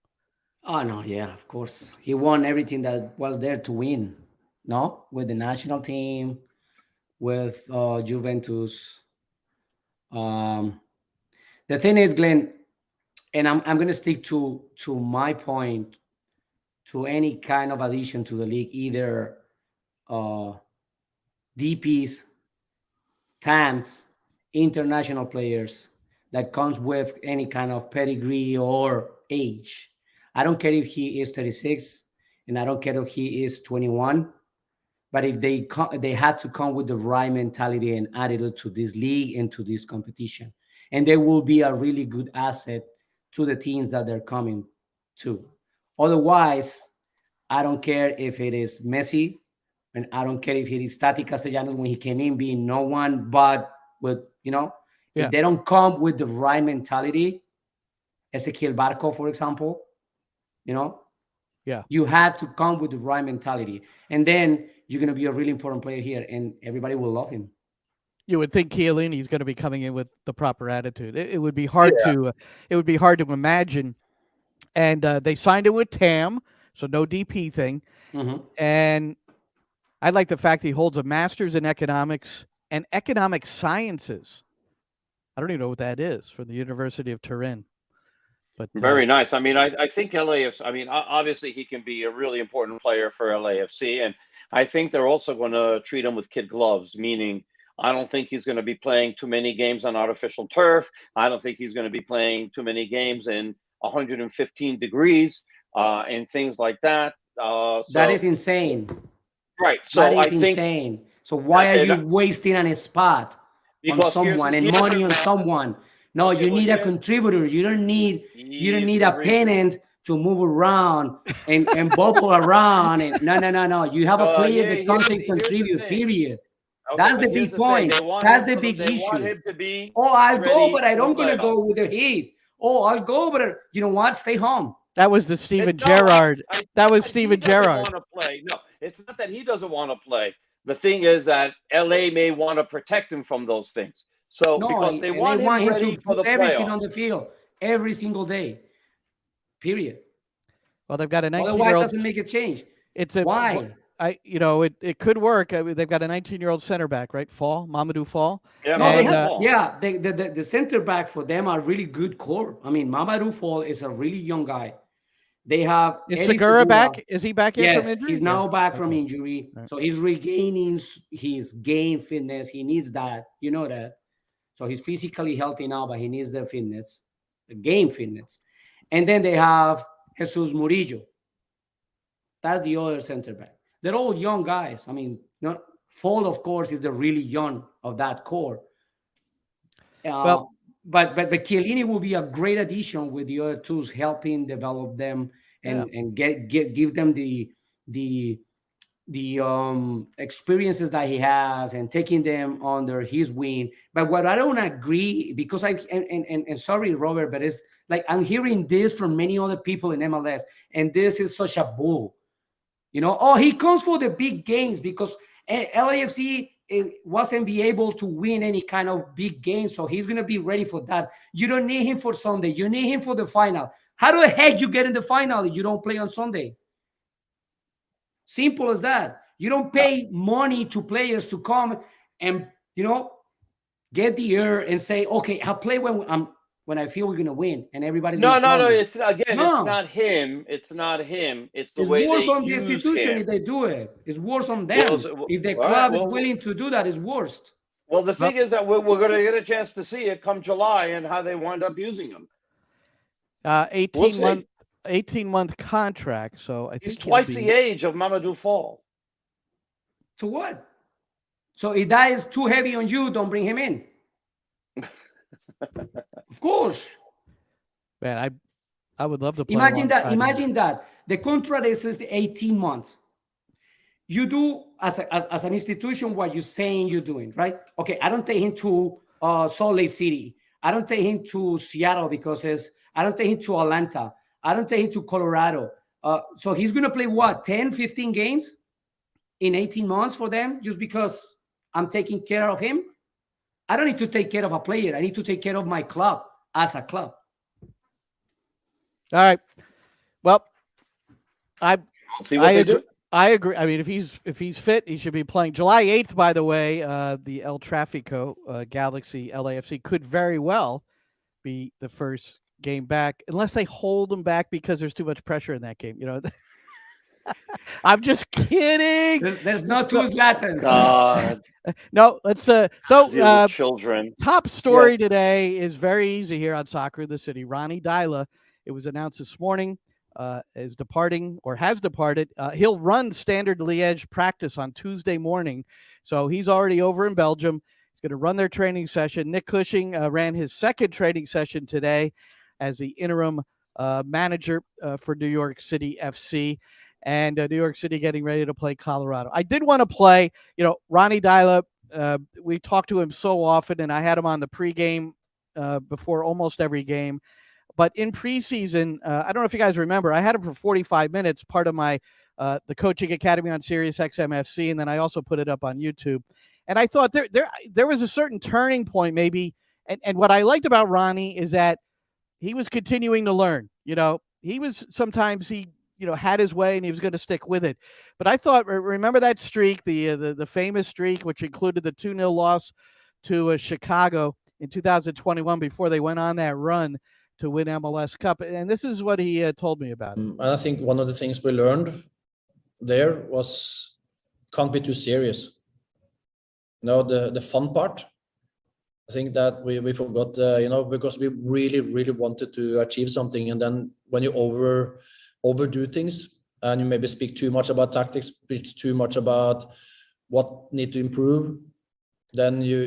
Oh no, yeah, of course. He won everything that was there to win. No, with the national team, with Juventus. The thing is, Glenn, and I'm gonna stick to my point. To any kind of addition to the league, either DPs, TAMs, international players, that comes with any kind of pedigree or age. I don't care if he is 36, and I don't care if he is 21. But if they had to come with the right mentality and attitude to this league and to this competition, and they will be a really good asset to the teams that they're coming to. Otherwise, I don't care if it is Messi, and I don't care if it is Tati Castellanos when he came in being no one but with, if they don't come with the right mentality, Ezequiel Barco, for example, you have to come with the right mentality. And then you're going to be a really important player here, and everybody will love him.
You would think Chiellini is going to be coming in with the proper attitude. It would be hard to imagine. And they signed him with TAM, so no DP thing.
Mm-hmm.
And I like the fact he holds a master's in economics and economic sciences. I don't even know what that is, from the University of Turin. But
very nice. I mean, I think LAFC, I mean, obviously he can be a really important player for LAFC. And I think they're also going to treat him with kid gloves, meaning I don't think he's going to be playing too many games on artificial turf. I don't think he's going to be playing too many games in 115 degrees and things like that.
That is insane.
Right. So
that is
I think
insane. So why are you wasting on a spot on someone and money on someone? No, you need a contributor. You don't need a pennant to move around and bubble around. And no. You have a player that comes and contribute, period. Okay, that's the big point. That's the big issue. I'll go, but I don't going to go with the Heat. I'll go, but you know what? Stay home.
That was the Steven Gerrard. That was Steven Gerrard.
No, it's not that he doesn't want to play. The thing is that LA may want to protect him from those things. So because they want him to put
everything on the field every single day. Period.
Well, they've got a 19-year-old.
Otherwise, it doesn't make a change. Why?
It could work. They've got a 19-year-old center back, right? Mamadou Fall.
Yeah,
the center back for them are really good core. I mean, Mamadou Fall is a really young guy. They have
Segura back. Is he back in from injury?
He's now back from injury. Right. So he's regaining his game fitness. He needs that. You know that. So he's physically healthy now, but he needs the fitness, the game fitness. And then they have Jesus Murillo. That's the other center back. They're all young guys. I mean, Fall, of course, is the really young of that core. But Chiellini will be a great addition with the other tools, helping develop them and give them the experiences that he has and taking them under his wing. But what I don't agree, because and sorry, Robert, but it's like I'm hearing this from many other people in MLS, and this is such a bull. He comes for the big games because LAFC wasn't be able to win any kind of big game, so he's going to be ready for that. You don't need him for Sunday. You need him for the final. How the heck you get in the final if you don't play on Sunday? Simple as that. You don't pay money to players to come and, get the air and say, okay, I'll play when I feel we're going to win and everybody's
no. It's not him. It's not him. It's the way they use him. It's worse on the institution
if they do it. It's worse on them. If the club is willing to do that, it's worse.
Well, the thing is that we're going to get a chance to see it come July and how they wind up using him.
18
see.
18-month contract. So I think
He's
he'll
twice
be-
the age of Mamadou Fall.
So what? So if that is too heavy on you, don't bring him in. Of course.
Man, I would love to play.
Imagine that.
alongside him.
Imagine that. The contract is 18 months. You do as an institution what you're saying you're doing, right? Okay, I don't take him to Salt Lake City. I don't take him to Seattle because I don't take him to Atlanta. I don't take him to Colorado. So he's going to play what, 10, 15 games in 18 months for them just because I'm taking care of him? I don't need to take care of a player. I need to take care of my club as a club.
All right. Well,
Let's see what they do.
I agree. I mean, if he's fit, he should be playing. July 8th, by the way, the El Tráfico Galaxy LAFC could very well be the first game back, unless they hold him back because there's too much pressure in that game. You know, I'm just kidding.
There's no two Zlatans.
God,
No, let's
children.
top story
Yes.
today is very easy here on Soccer in the City. Ronny Deila, it was announced this morning, is departing or has departed. He'll run Standard Liege practice on Tuesday morning. So he's already over in Belgium. He's going to run their training session. Nick Cushing ran his second training session today as the interim manager for New York City FC. And New York City getting ready to play Colorado. I did want to play, Ronny Deila. We talked to him so often, and I had him on the pregame before almost every game. But in preseason, I don't know if you guys remember, I had him for 45 minutes, part of my the Coaching Academy on Sirius XM FC, and then I also put it up on YouTube. And I thought there was a certain turning point maybe. And what I liked about Ronny is that he was continuing to learn. He was sometimes he had his way and he was going to stick with it. But I thought, remember that streak, the famous streak, which included the 2-0 loss to Chicago in 2021 before they went on that run to win MLS Cup. And this is what he told me about it.
And I think one of the things we learned there was can't be too serious. The fun part. I think that we forgot, because we really, really wanted to achieve something. And then when you overdo things and you maybe speak too much about tactics, speak too much about what need to improve, then you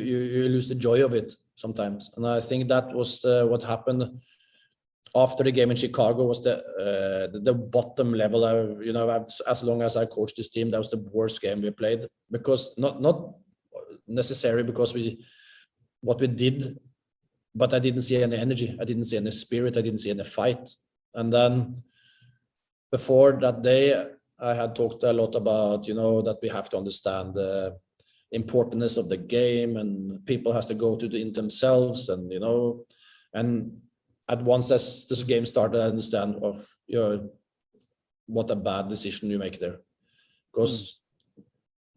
lose the joy of it sometimes. And I think that was what happened after the game in Chicago was the bottom level. As long as I coached this team, that was the worst game we played, because not necessarily because what we did, but I didn't see any energy. I didn't see any spirit. I didn't see any fight. And then before that day, I had talked a lot about, that we have to understand the importance of the game and people has to go to it themselves. And, and at once as this game started, I understand what a bad decision you make there. Because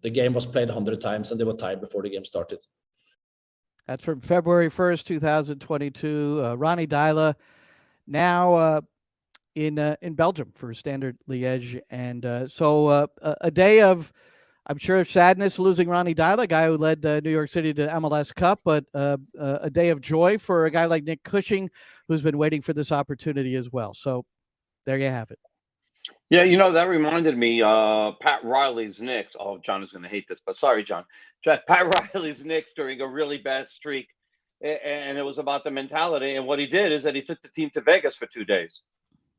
the game was played 100 times and they were tied before the game started.
That's from February 1st, 2022. Ronny Deila now in Belgium for Standard Liège. And so a day of, I'm sure, sadness losing Ronny Deila, a guy who led New York City to MLS Cup, but a day of joy for a guy like Nick Cushing, who's been waiting for this opportunity as well. So there you have it.
Yeah, that reminded me, Pat Riley's Knicks. Oh, John is going to hate this, but sorry, John. Pat Riley's Knicks during a really bad streak, and it was about the mentality. And what he did is that he took the team to Vegas for 2 days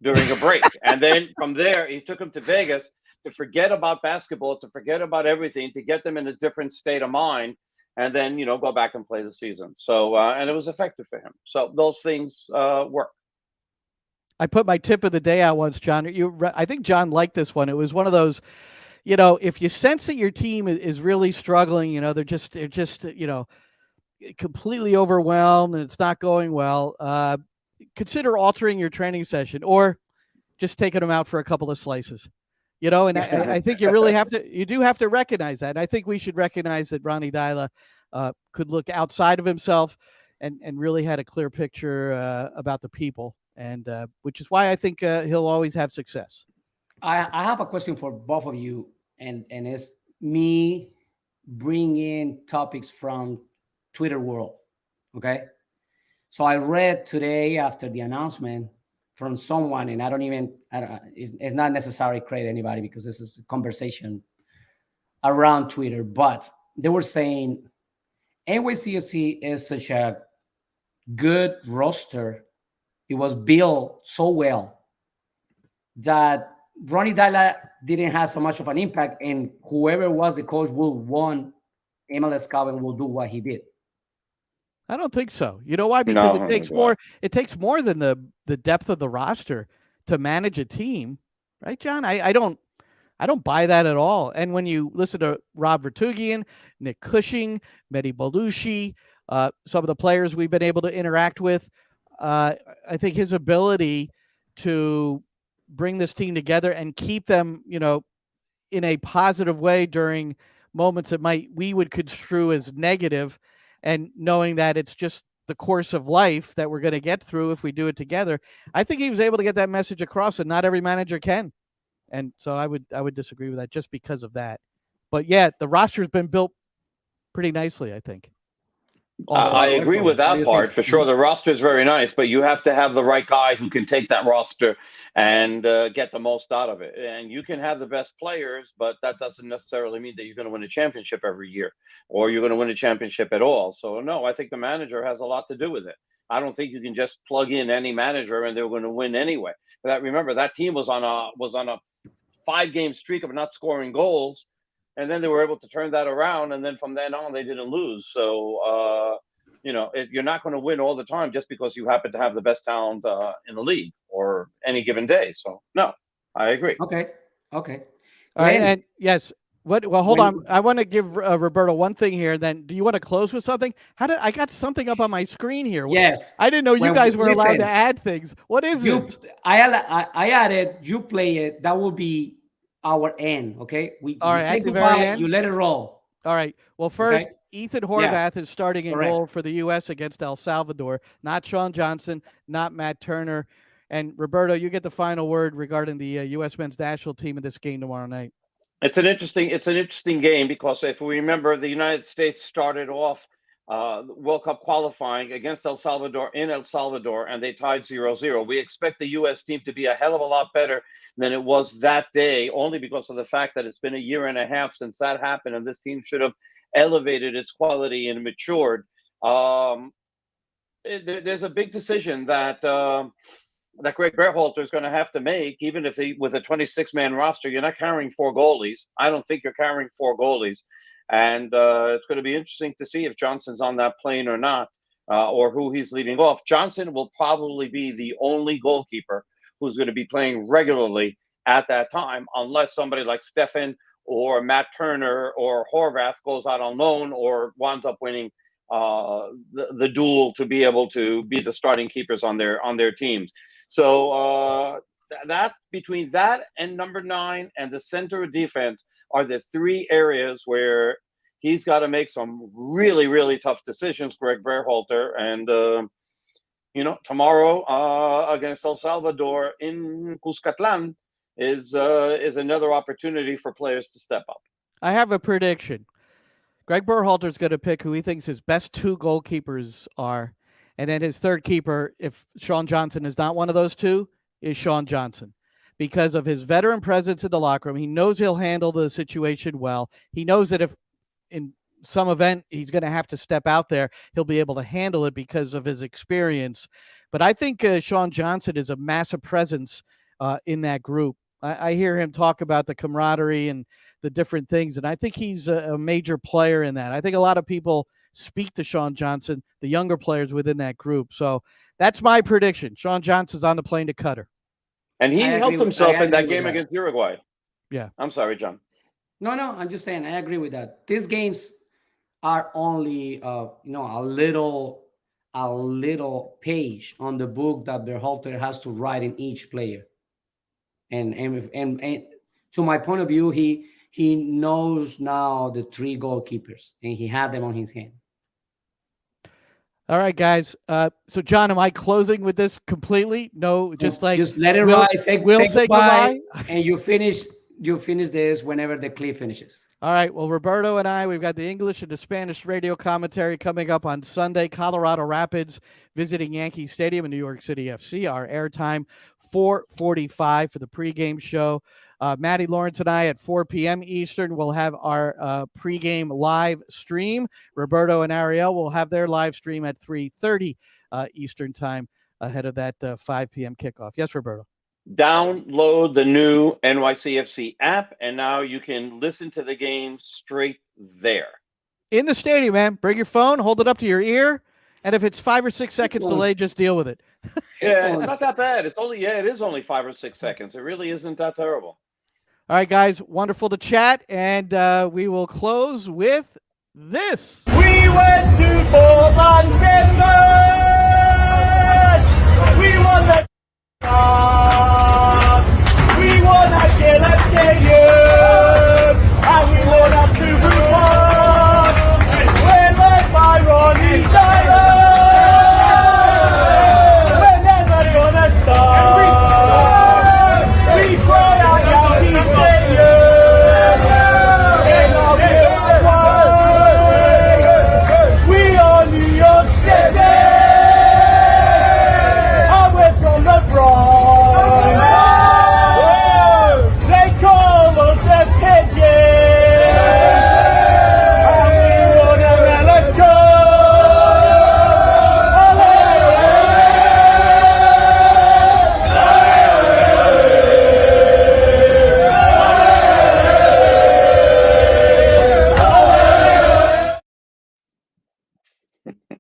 during a break. And then from there, he took them to Vegas to forget about basketball, to forget about everything, to get them in a different state of mind, and then, go back and play the season. So, and it was effective for him. So those things work.
I put my tip of the day out once, John. I think John liked this one. It was one of those, if you sense that your team is really struggling, they're just completely overwhelmed and it's not going well, consider altering your training session or just taking them out for a couple of slices. And I think you do have to recognize that. And I think we should recognize that Ronny Deila could look outside of himself and really had a clear picture about the people. And which is why I think he'll always have success.
I have a question for both of you, and it's me bringing topics from Twitter world. Okay, so I read today after the announcement from someone, and it's not necessary to credit anybody because this is a conversation around Twitter, but they were saying NYCFC is such a good roster. It was built so well that Ronny Deila didn't have so much of an impact, and whoever was the coach will won MLS Cup and will do what he did.
I don't think so. You know why? Because it takes more. It takes more than the depth of the roster to manage a team, right, John? I don't buy that at all. And when you listen to Rob Vertughian, Nick Cushing, Mehdi Belushi, some of the players we've been able to interact with, I think his ability to bring this team together and keep them, in a positive way during moments that we would construe as negative, and knowing that it's just the course of life that we're going to get through if we do it together. I think he was able to get that message across, and not every manager can. And so I would disagree with that just because of that. But yeah, the roster's been built pretty nicely, I think.
I agree with that part for sure. The roster is very nice, but you have to have the right guy who can take that roster and get the most out of it. And you can have the best players, but that doesn't necessarily mean that you're going to win a championship every year or you're going to win a championship at all. So no, I think the manager has a lot to do with it. I don't think you can just plug in any manager and they're going to win anyway. Remember, that team was on a 5-game streak of not scoring goals. And then they were able to turn that around, and then from then on, they didn't lose. So, you're not going to win all the time just because you happen to have the best talent in the league or any given day. So, no, I agree.
Okay.
All right, and yes. Hold on. I want to give Roberto one thing here. Then, do you want to close with something? I got something up on my screen here?
Yes.
I didn't know you guys were allowed to add things. What is it?
I added. You play it. That will be our end, okay?
All right,
say
at the very end?
You let it roll.
All right. Well, first, Ethan Horvath is starting in goal for the U.S. against El Salvador. Not Sean Johnson, not Matt Turner. And Roberto, you get the final word regarding the U.S. men's national team in this game tomorrow night.
It's an interesting game because if we remember, the United States started off World Cup qualifying against El Salvador in El Salvador, and they tied 0-0. We expect the U.S. team to be a hell of a lot better than it was that day, only because of the fact that it's been a year and a half since that happened, and this team should have elevated its quality and matured. There's a big decision that Greg Berhalter is going to have to make, even if with a 26-man roster, you're not carrying 4 goalies. I don't think you're carrying 4 goalies. And it's going to be interesting to see if Johnson's on that plane or not, or who he's leading off. Johnson will probably be the only goalkeeper who's going to be playing regularly at that time, unless somebody like Stefan or Matt Turner or Horvath goes out on loan or winds up winning the duel to be able to be the starting keepers on their teams. So that between that and number 9 and the center of defense are the 3 areas where he's got to make some really, really tough decisions, Greg Berhalter. And, tomorrow against El Salvador in Cuscatlan is another opportunity for players to step up.
I have a prediction. Greg Berhalter is going to pick who he thinks his best 2 goalkeepers are. And then his third keeper, if Sean Johnson is not one of those 2, is Sean Johnson. Because of his veteran presence in the locker room, he knows he'll handle the situation well. He knows that if in some event he's going to have to step out there, he'll be able to handle it because of his experience. But I think Sean Johnson is a massive presence in that group. I hear him talk about the camaraderie and the different things, and I think he's a major player in that. I think a lot of people speak to Sean Johnson, the younger players within that group. So that's my prediction. Sean Johnson's on the plane to Qatar.
And he helped himself in that game against Uruguay.
Yeah.
I'm sorry, John.
No, I'm just saying I agree with that. These games are only a little page on the book that Berhalter has to write in each player. And to my point of view, he knows now the 3 goalkeepers and he had them on his hand.
All right, guys. So, John, am I closing with this completely? No, just let it
ride. Say
goodbye.
And you finish this whenever the clip finishes.
All right. Well, Roberto and I, we've got the English and the Spanish radio commentary coming up on Sunday. Colorado Rapids visiting Yankee Stadium in New York City FC. Our airtime 4:45 for the pregame show. Maddie Lawrence and I at 4 p.m. Eastern will have our pregame live stream. Roberto and Ariel will have their live stream at 3:30 Eastern time ahead of that 5 p.m. kickoff. Yes, Roberto.
Download the new NYCFC app, and now you can listen to the game straight there.
In the stadium, man. Bring your phone, hold it up to your ear, and if it's 5 or 6 seconds delay, just deal with it.
Yeah, it's not that bad. It is only 5 or 6 seconds. It really isn't that terrible.
All right, guys, wonderful to chat, and we will close with this.
We went to Portland, Texas! We won the